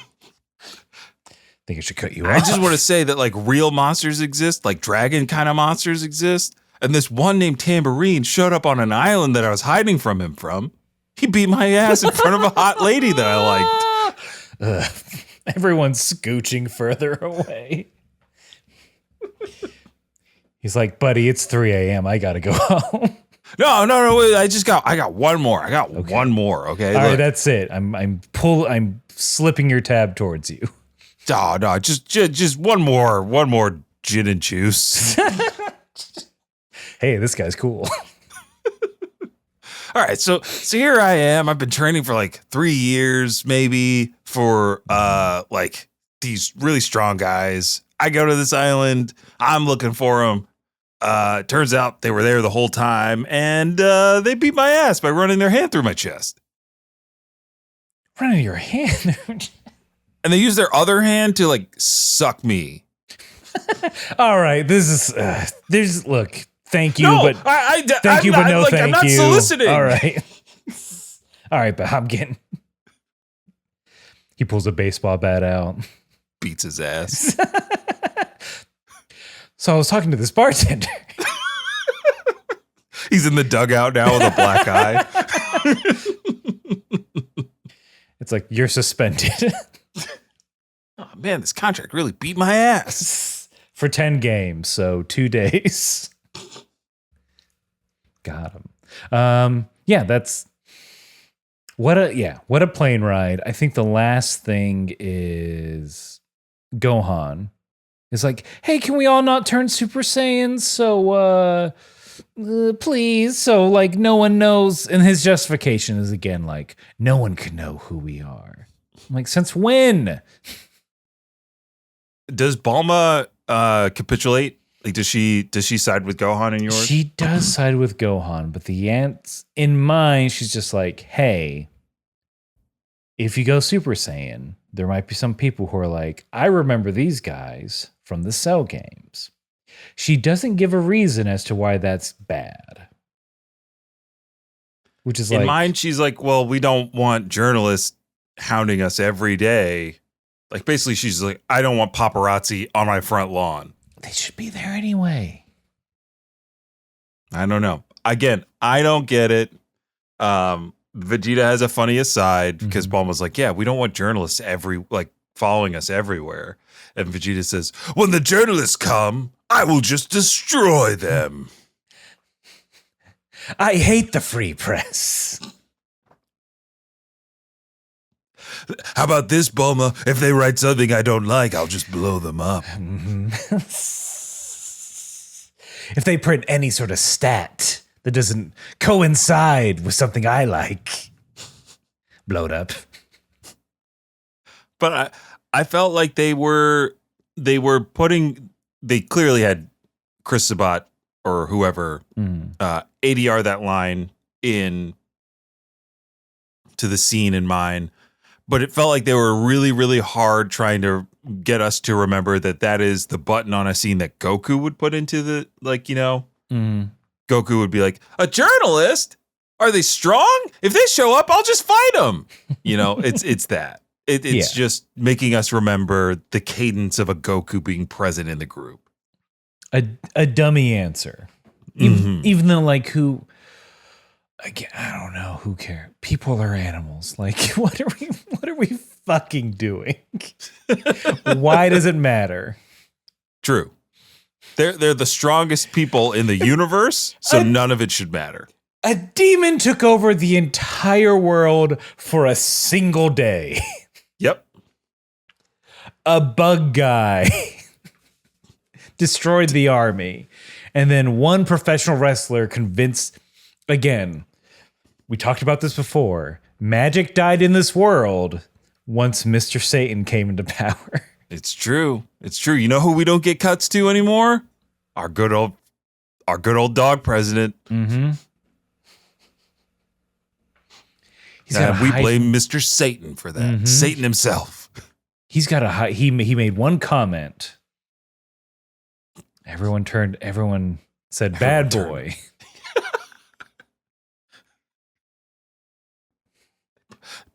Speaker 2: think I should cut you off.
Speaker 1: I just want to say that like real monsters exist, like dragon kind of monsters exist. And this one named Tambourine showed up on an island that I was hiding from him from. He beat my ass in front of a hot lady that I liked.
Speaker 2: Everyone's scooching further away. He's like, buddy, it's 3 a.m. I got to go home.
Speaker 1: No. Wait, I got one more. I got one more. Okay.
Speaker 2: All right, that's it. I'm slipping your tab towards you.
Speaker 1: No, just one more gin and juice.
Speaker 2: Hey, this guy's cool.
Speaker 1: All right, so here I am. I've been training for like 3 years, maybe, for like these really strong guys. I go to this island. I'm looking for them. Turns out they were there the whole time, and they beat my ass by running their hand through my chest.
Speaker 2: Running your hand?
Speaker 1: And they use their other hand to like suck me.
Speaker 2: All right, this is look. Thank you,
Speaker 1: no,
Speaker 2: but
Speaker 1: thank you,
Speaker 2: but no
Speaker 1: like,
Speaker 2: thank
Speaker 1: I'm not
Speaker 2: you.
Speaker 1: soliciting.
Speaker 2: All right, but I'm getting. He pulls a baseball bat out,
Speaker 1: beats his ass.
Speaker 2: So I was talking to this bartender.
Speaker 1: He's in the dugout now with a black eye.
Speaker 2: It's like you're suspended.
Speaker 1: Oh man, this contract really beat my ass.
Speaker 2: For 10 games, so 2 days. Got him. Yeah, that's what a plane ride. I think the last thing is Gohan. It's like, hey, can we all not turn Super Saiyans? So please. So like no one knows, and his justification is again like, no one can know who we are. I'm like, since when?
Speaker 1: Does Bulma capitulate? Like, does she side with Gohan in yours?
Speaker 2: She does side with Gohan, but the aunt's in mine, she's just like, hey, if you go Super Saiyan, there might be some people who are like, I remember these guys from the Cell games. She doesn't give a reason as to why that's bad. Which is
Speaker 1: in
Speaker 2: like,
Speaker 1: mine, she's like, well, we don't want journalists hounding us every day. Like, basically, she's like, I don't want paparazzi on my front lawn.
Speaker 2: they should be there anyway.
Speaker 1: I don't know. Again, I don't get it. Vegeta has a funny aside because Bulma's like, yeah, we don't want journalists following us everywhere. And Vegeta says, when the journalists come, I will just destroy them.
Speaker 2: I hate the free press.
Speaker 1: How about this, Bulma? If they write something I don't like, I'll just blow them up.
Speaker 2: If they print any sort of stat that doesn't coincide with something I like, blow it up.
Speaker 1: But I felt like they clearly had Chris Sabat or whoever ADR that line in to the scene in mind. But it felt like they were really, really hard trying to get us to remember that is the button on a scene that Goku would put into the, Goku would be like, a journalist? Are they strong? If they show up, I'll just fight them. It's that. It's just making us remember the cadence of a Goku being present in the group.
Speaker 2: A dummy answer. Even though, again, I don't know. Who cares? People are animals. Like, what are we fucking doing? Why does it matter?
Speaker 1: True. They're the strongest people in the universe, so none of it should matter.
Speaker 2: A demon took over the entire world for a single day.
Speaker 1: Yep.
Speaker 2: A bug guy destroyed the army. And then one professional wrestler convinced, again, we talked about this before, magic died in this world once Mr. Satan came into power.
Speaker 1: It's true. It's true. You know who we don't get cuts to anymore? Our good old dog president.
Speaker 2: Mm-hmm.
Speaker 1: We blame Mr. Satan for that. Satan himself.
Speaker 2: He's got he made one comment. Everyone said bad boy.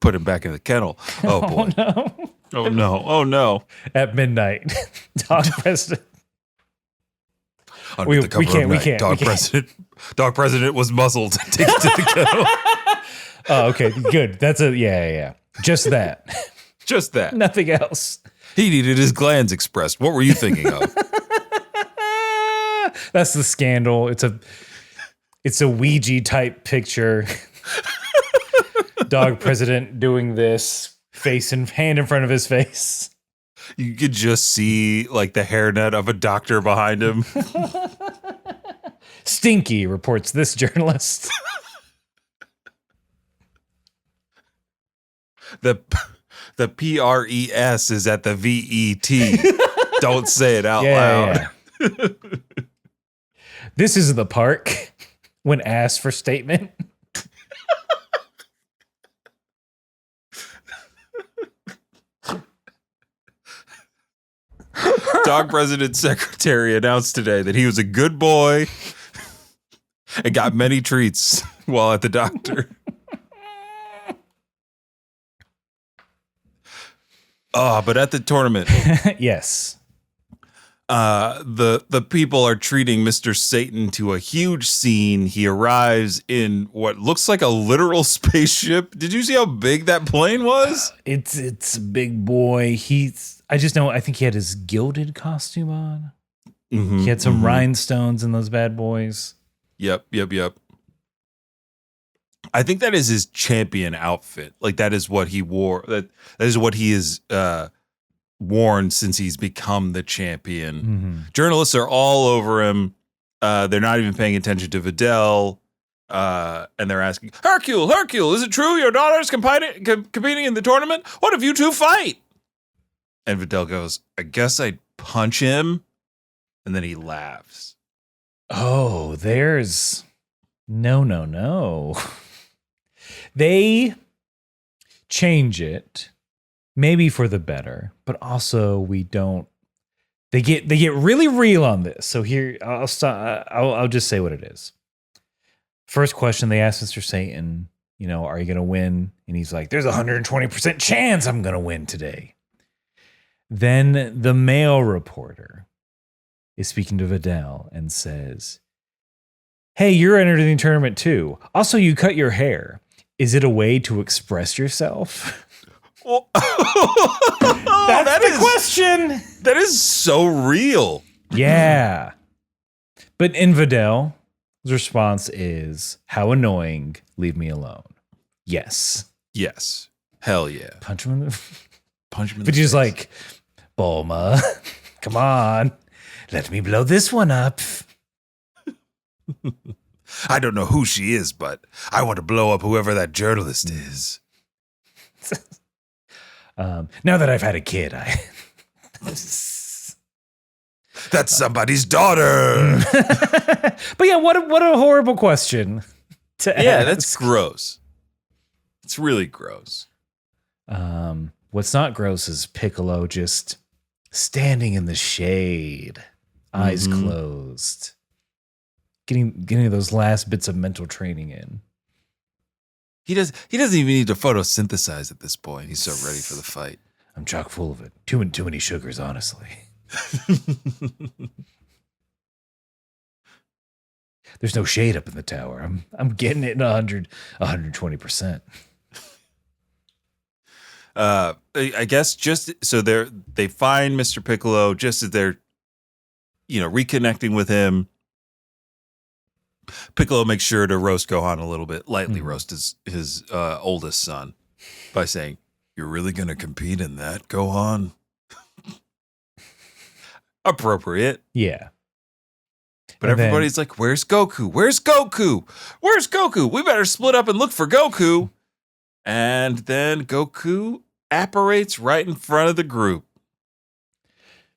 Speaker 1: Put him back in the kennel. Oh boy.
Speaker 2: no.
Speaker 1: Oh no. Oh no.
Speaker 2: At midnight, Dog President.
Speaker 1: Under
Speaker 2: We-
Speaker 1: the cover
Speaker 2: we can't-
Speaker 1: of
Speaker 2: we
Speaker 1: night,
Speaker 2: can't-
Speaker 1: Dog
Speaker 2: we can't.
Speaker 1: President. Dog President was muzzled. Taken to the kennel.
Speaker 2: Oh, okay, good. That's yeah. Just that.
Speaker 1: Just that.
Speaker 2: Nothing else.
Speaker 1: He needed his glands expressed. What were you thinking of?
Speaker 2: That's the scandal. It's a Ouija type picture. Dog President doing this, hand in front of his face.
Speaker 1: You could just see like the hairnet of a doctor behind him.
Speaker 2: Stinky, reports this journalist.
Speaker 1: The PRES is at the VET. Don't say it out loud.
Speaker 2: Yeah. This is the park when asked for statement.
Speaker 1: Dog President's secretary announced today that he was a good boy and got many treats while at the doctor. Oh, but at the tournament,
Speaker 2: Yes.
Speaker 1: the people are treating Mr. Satan to a huge scene. He arrives in what looks like a literal spaceship. Did you see how big that plane was?
Speaker 2: It's a big boy. I think he had his gilded costume on. He had some rhinestones in those bad boys.
Speaker 1: Yep. I think that is his champion outfit. Like that is what he wore. That is what he has worn since he's become the champion. Journalists are all over him. They're not even paying attention to Vidal. And they're asking, Hercule, is it true your daughter's competing in the tournament? What if you two fight? And Vidal goes, I guess I'd punch him. And then he laughs.
Speaker 2: Oh, there's no. They change it, maybe for the better, but also we don't. They get really real on this. So here, I'll stop. I'll just say what it is. First question they ask Mr. Satan, are you going to win? And he's like, there's a 120% chance I'm going to win today. Then the male reporter is speaking to Vidal and says, hey, you're entering the tournament too. Also, you cut your hair. Is it a way to express yourself?
Speaker 1: Well,
Speaker 2: That's the question.
Speaker 1: That is so real.
Speaker 2: Yeah. But in Vidal's response is, how annoying, leave me alone. Yes.
Speaker 1: Yes. Hell yeah.
Speaker 2: Punch him in the
Speaker 1: But
Speaker 2: But he's like, Bulma, come on. Let me blow this one up.
Speaker 1: I don't know who she is, but I want to blow up whoever that journalist is.
Speaker 2: Now that I've had a kid,
Speaker 1: That's somebody's daughter.
Speaker 2: But yeah, what a horrible question to ask.
Speaker 1: Yeah, that's gross. It's really gross.
Speaker 2: What's not gross is Piccolo just standing in the shade, eyes closed, getting those last bits of mental training in.
Speaker 1: He doesn't even need to photosynthesize at this point. He's so ready for the fight.
Speaker 2: I'm chock full of it. Too many sugars, honestly. There's no shade up in the tower. I'm getting it 120%.
Speaker 1: I guess just so they find Mr. Piccolo just as they're reconnecting with him. Piccolo makes sure to roast Gohan a little bit, lightly roast his oldest son by saying, "You're really going to compete in that, Gohan?" Appropriate.
Speaker 2: Yeah.
Speaker 1: But
Speaker 2: And
Speaker 1: everybody's like, "Where's Goku? Where's Goku? Where's Goku? We better split up and look for Goku." And then Goku apparates right in front of the group.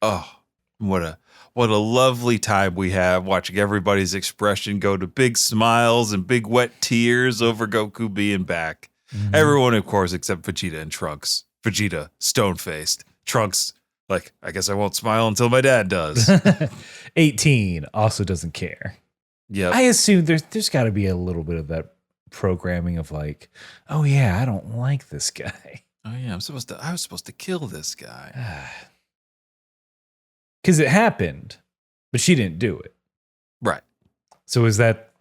Speaker 1: Oh, what a lovely time we have watching everybody's expression go to big smiles and big wet tears over Goku being back. Everyone, of course, except Vegeta and Trunks. Vegeta, stone-faced. Trunks, like, I guess I won't smile until my dad does.
Speaker 2: 18 also doesn't care.
Speaker 1: Yeah.
Speaker 2: I assume there's got to be a little bit of that programming of like, oh yeah, I don't like this guy.
Speaker 1: Oh yeah, I was supposed to kill this guy.
Speaker 2: Because it happened, but she didn't do it.
Speaker 1: Right.
Speaker 2: So is that,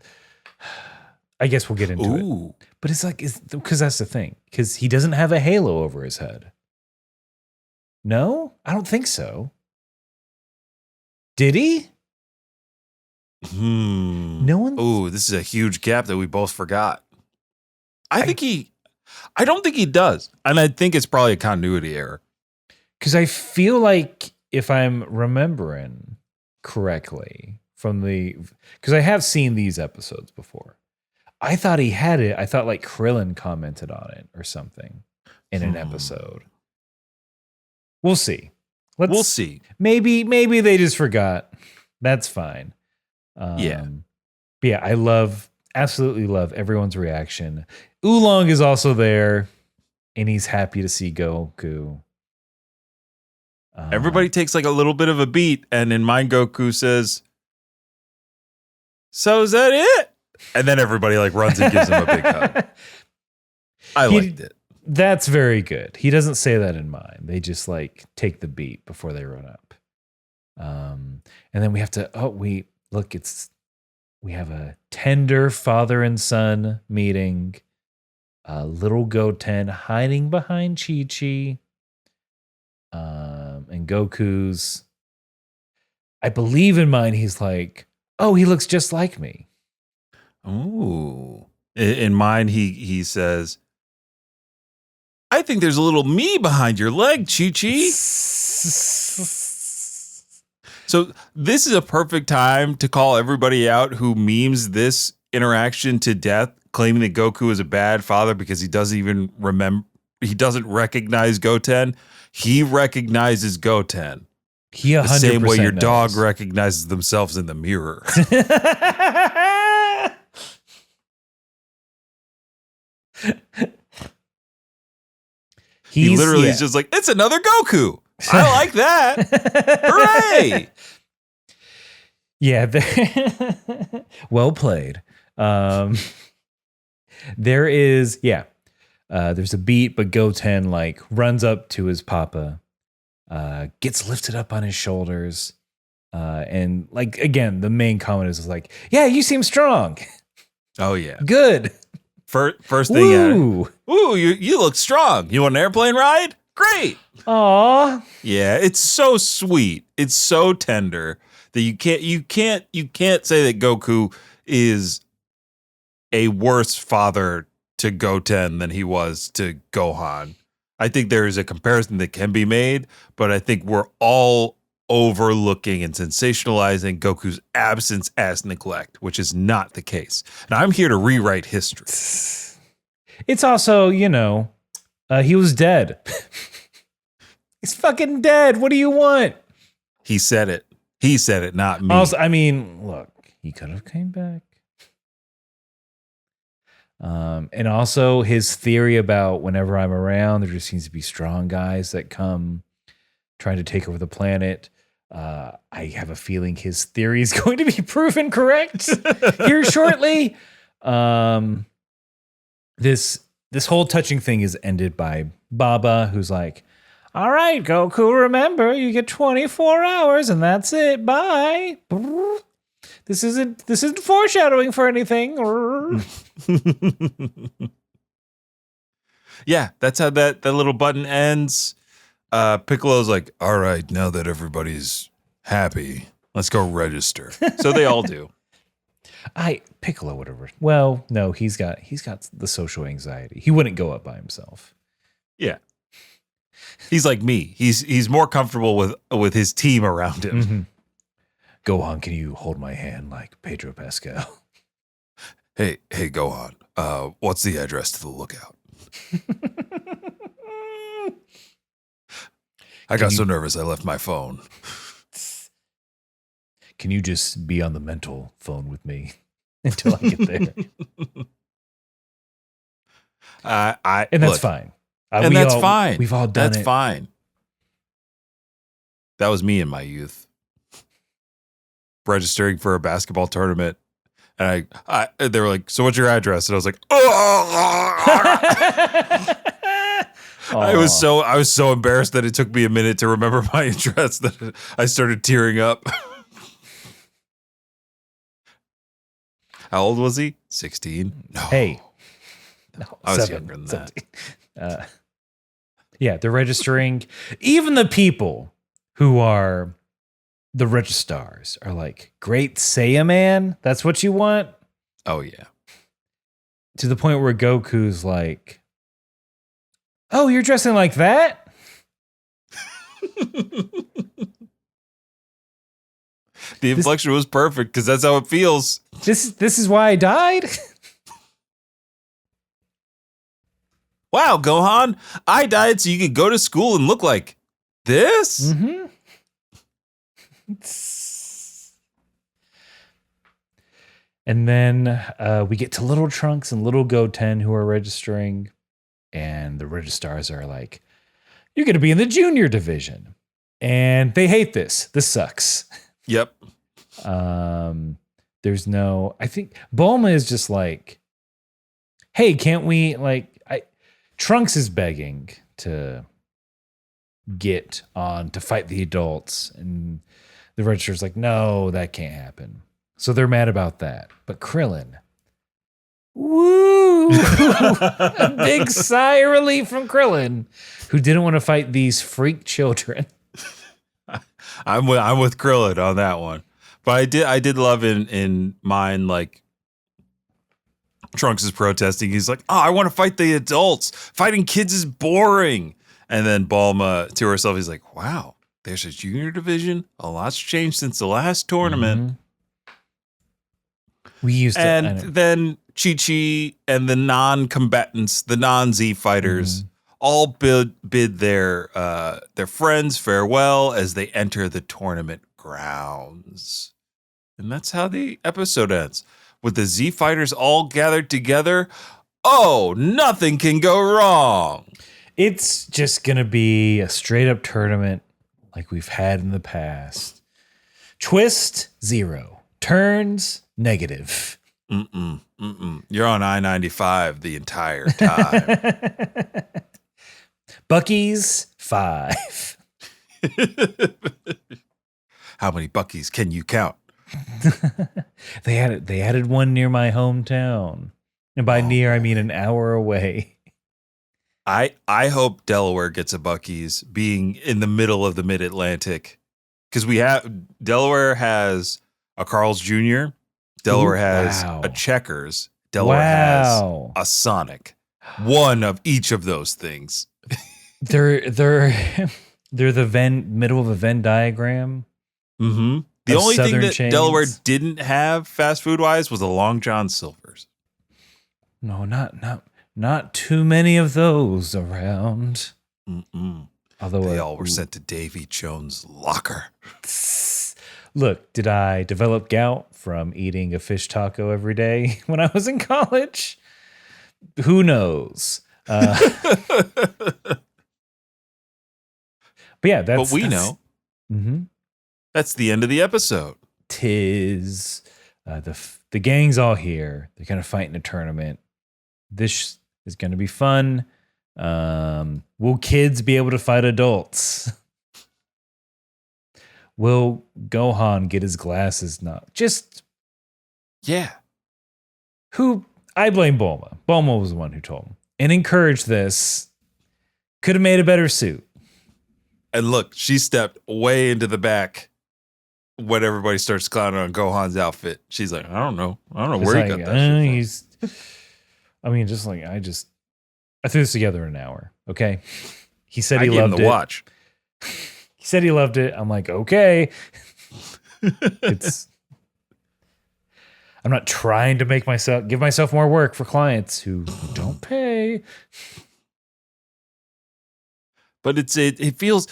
Speaker 2: I guess we'll get into
Speaker 1: Ooh.
Speaker 2: it. But it's like, because that's the thing. Because he doesn't have a halo over his head. No? I don't think so. Did he? No one.
Speaker 1: Ooh, this is a huge gap that we both forgot. I don't think he does. And I think it's probably a continuity error.
Speaker 2: Because I feel like if I'm remembering correctly because I have seen these episodes before. I thought he had it. I thought like Krillin commented on it or something in an episode. We'll see.
Speaker 1: We'll see.
Speaker 2: Maybe they just forgot. That's fine.
Speaker 1: Yeah.
Speaker 2: But yeah, I absolutely love everyone's reaction. Oolong is also there, and he's happy to see Goku.
Speaker 1: Everybody takes like a little bit of a beat, and in mine, Goku says, "So is that it?" And then everybody like runs and gives him a big hug. I liked it.
Speaker 2: That's very good. He doesn't say that in mine. They just like take the beat before they run up. And then we have to. We have a tender father and son meeting. Little Goten hiding behind Chi-Chi. And Goku's, I believe in mine, he's like, oh, he looks just like me.
Speaker 1: Ooh. In mine, he says, I think there's a little me behind your leg, Chi-Chi. So this is a perfect time to call everybody out who memes this interaction to death, claiming that Goku is a bad father because he doesn't recognize Goten. He recognizes Goten.
Speaker 2: He 100%
Speaker 1: the same way your
Speaker 2: knows.
Speaker 1: dog recognizes themselves in the mirror. He literally is just like, it's another Goku. I like that. Hooray!
Speaker 2: Yeah. Well played. There is, there's a beat, but Goten like runs up to his papa, gets lifted up on his shoulders, and like again, the main comment is like, "Yeah, you seem strong.
Speaker 1: Oh yeah,
Speaker 2: good."
Speaker 1: First thing, ooh, you look strong. You want an airplane ride? Great.
Speaker 2: Aw.
Speaker 1: Yeah, it's so sweet. It's so tender that you can't say that Goku is a worse father to Goten than he was to Gohan. I think there is a comparison that can be made, but I think we're all overlooking and sensationalizing Goku's absence as neglect, which is not the case. And I'm here to rewrite history.
Speaker 2: It's also, he was dead. He's fucking dead. What do you want?
Speaker 1: He said it. He said it, not me.
Speaker 2: Also, I mean, look, he could have came back. And also his theory about whenever I'm around, there just seems to be strong guys that come trying to take over the planet. I have a feeling his theory is going to be proven correct here shortly. This whole touching thing is ended by Baba, who's like, all right, Goku, remember, you get 24 hours and that's it. Bye. This isn't foreshadowing for anything.
Speaker 1: Yeah, that's how that little button ends. Piccolo's like, all right, now that everybody's happy, let's go register. So they all do.
Speaker 2: Piccolo would have. Well, no, he's got the social anxiety. He wouldn't go up by himself.
Speaker 1: Yeah. He's like me. He's more comfortable with his team around him.
Speaker 2: Mm-hmm. Gohan, can you hold my hand like Pedro Pascal?
Speaker 1: Hey, Gohan. What's the address to the lookout? I got so nervous I left my phone.
Speaker 2: Can you just be on the mental phone with me until I get there?
Speaker 1: And
Speaker 2: that's fine.
Speaker 1: Fine.
Speaker 2: We've all done it.
Speaker 1: That's fine. That was me in my youth. Registering for a basketball tournament And they were like, so what's your address? And I was like, oh. I was so embarrassed that it took me a minute to remember my address that I started tearing up. How old was he? 16? No.
Speaker 2: Hey. No,
Speaker 1: I was
Speaker 2: 7,
Speaker 1: younger than that.
Speaker 2: Yeah, they're registering. Even the people who are the registrars are like, great Saiya man, that's what you want?
Speaker 1: Oh, yeah.
Speaker 2: To the point where Goku's like, oh, you're dressing like that?
Speaker 1: The inflection was perfect because that's how it feels.
Speaker 2: This is why I died?
Speaker 1: Wow, Gohan, I died so you could go to school and look like this?
Speaker 2: Mm-hmm. And then we get to Little Trunks and Little Goten who are registering. And the registrars are like, you're going to be in the junior division. And they hate this. This sucks.
Speaker 1: Yep.
Speaker 2: There's no, I think Bulma is just like, hey, can't we, like, Trunks is begging to get on to fight the adults. And the registrar's like, no, that can't happen. So they're mad about that. But Krillin, woo! A big sigh of relief from Krillin, who didn't want to fight these freak children.
Speaker 1: I'm with Krillin on that one. But I did love in mine, like, Trunks is protesting. He's like, oh, I want to fight the adults. Fighting kids is boring. And then Bulma to herself, he's like, wow, there's a junior division. A lot's changed since the last tournament.
Speaker 2: We used to.
Speaker 1: And then Chi-Chi and the non-combatants, the non-Z fighters, all bid their friends farewell as they enter the tournament grounds. And that's how the episode ends. With the Z fighters all gathered together, oh, nothing can go wrong.
Speaker 2: It's just going to be a straight up tournament like we've had in the past. Twist, 0. Turns, negative.
Speaker 1: You're on I-95 the entire time.
Speaker 2: Bucky's, 5.
Speaker 1: How many Buckies can you count?
Speaker 2: They added one near my hometown. And by near, I mean an hour away.
Speaker 1: I hope Delaware gets a Bucky's, being in the middle of the Mid-Atlantic. Because Delaware has a Carl's Jr., Delaware has a Checkers, Delaware has a Sonic. One of each of those things.
Speaker 2: They're the middle of a Venn diagram.
Speaker 1: Mm-hmm. The only thing that
Speaker 2: chains.
Speaker 1: Delaware didn't have fast food wise was a Long John Silver's.
Speaker 2: No, not too many of those around. Although
Speaker 1: they all were sent to Davy Jones' locker.
Speaker 2: Look, did I develop gout from eating a fish taco every day when I was in college? Who knows? But yeah,
Speaker 1: but we know.
Speaker 2: Mm-hmm.
Speaker 1: That's the end of the episode.
Speaker 2: Tis the gang's all here. They're gonna fight in a tournament. This is gonna be fun. Will kids be able to fight adults? Will Gohan get his glasses knocked?
Speaker 1: Yeah.
Speaker 2: Who? I blame Bulma. Bulma was the one who told him and encouraged this. Could have made a better suit.
Speaker 1: And look, she stepped way into the back when everybody starts clowning on Gohan's outfit. She's like, I don't know where he got that shit from.
Speaker 2: I threw this together in an hour. Okay. He said he
Speaker 1: loved
Speaker 2: loved
Speaker 1: him the
Speaker 2: it.
Speaker 1: Watch.
Speaker 2: He said he loved it. I'm like, okay. I'm not trying to give myself more work for clients who don't pay.
Speaker 1: But it feels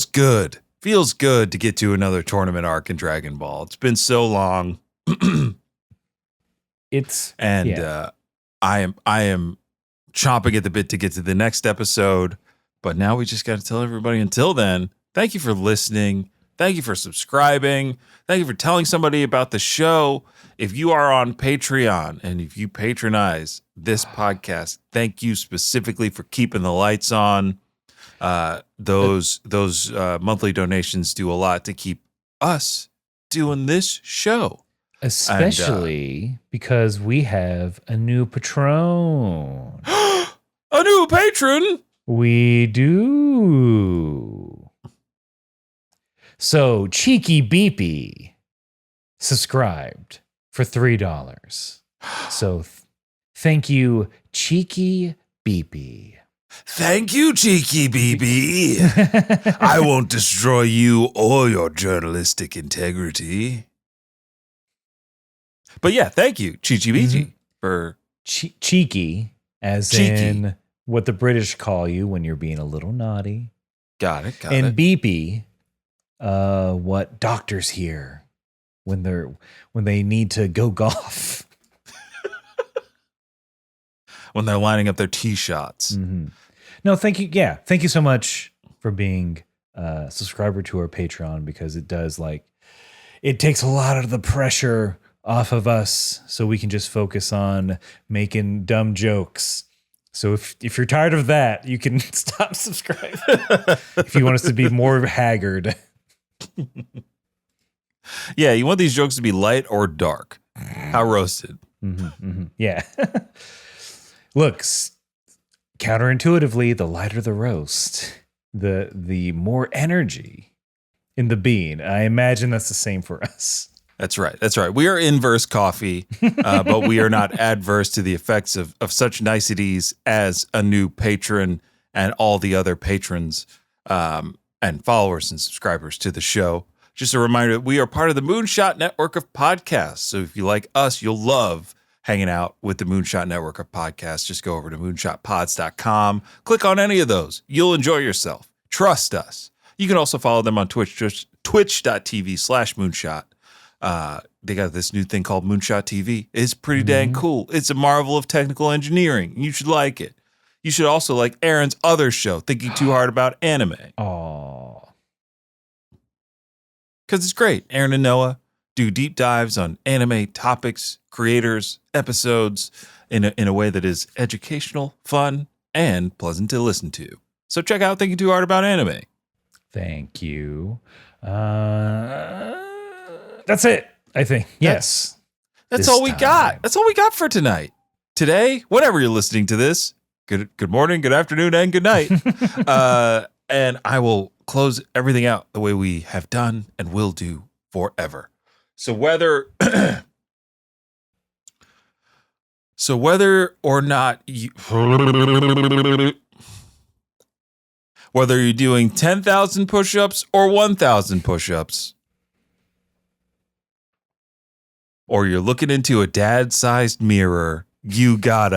Speaker 1: good. Feels good to get to another tournament arc in Dragon Ball. It's been so long. I am chomping at the bit to get to the next episode. But now we just got to tell everybody until then, thank you for listening. Thank you for subscribing. Thank you for telling somebody about the show. If you are on Patreon and if you patronize this podcast, thank you specifically for keeping the lights on. Those monthly donations do a lot to keep us doing this show.
Speaker 2: Especially because we have a new patron.
Speaker 1: A new patron?
Speaker 2: We do. So, Cheeky Beepy subscribed for $3. So, thank you, Cheeky Beepy.
Speaker 1: Thank you, Cheeky BB. I won't destroy you or your journalistic integrity. But yeah, thank you, Cheeky BB, for
Speaker 2: cheeky, as
Speaker 1: Cheeky.
Speaker 2: in what the British call you when you're being a little naughty.
Speaker 1: Got it.
Speaker 2: And beepy, what doctors hear when they need to go golf.
Speaker 1: When they're lining up their tee shots.
Speaker 2: Mm-hmm. No, thank you. Yeah, thank you so much for being a subscriber to our Patreon, because it does it takes a lot of the pressure off of us, so we can just focus on making dumb jokes. So if you're tired of that, you can stop subscribing. If you want us to be more haggard.
Speaker 1: Yeah, you want these jokes to be light or dark. How roasted.
Speaker 2: Mm-hmm, mm-hmm. Yeah. Look, counterintuitively, the lighter the roast, the more energy in the bean. I imagine that's the same for us.
Speaker 1: That's right. We are inverse coffee, but we are not adverse to the effects of such niceties as a new patron and all the other patrons and followers and subscribers to the show. Just a reminder, we are part of the Moonshot Network of Podcasts. So if you like us, you'll love hanging out with the Moonshot Network of Podcasts. Just go over to moonshotpods.com. Click on any of those. You'll enjoy yourself. Trust us. You can also follow them on twitch.tv/moonshot. They got this new thing called Moonshot TV. It's pretty dang cool. It's a marvel of technical engineering. You should like it. You should also like Aaron's other show, Thinking Too Hard About Anime.
Speaker 2: Oh,
Speaker 1: because it's great. Aaron and Noah do deep dives on anime topics, creators, episodes in a way that is educational, fun, and pleasant to listen to. So check out Thinking Too Hard About Anime.
Speaker 2: thank you. That's it, I think. Yes.
Speaker 1: That's
Speaker 2: This
Speaker 1: all we
Speaker 2: time.
Speaker 1: got. That's all we got for tonight. Today, whenever you're listening to this, good morning, good afternoon, and good night. And I will close everything out the way we have done and will do forever. So whether or not you whether you're doing 10,000 push-ups or 1,000 push-ups, or you're looking into a dad-sized mirror, you gotta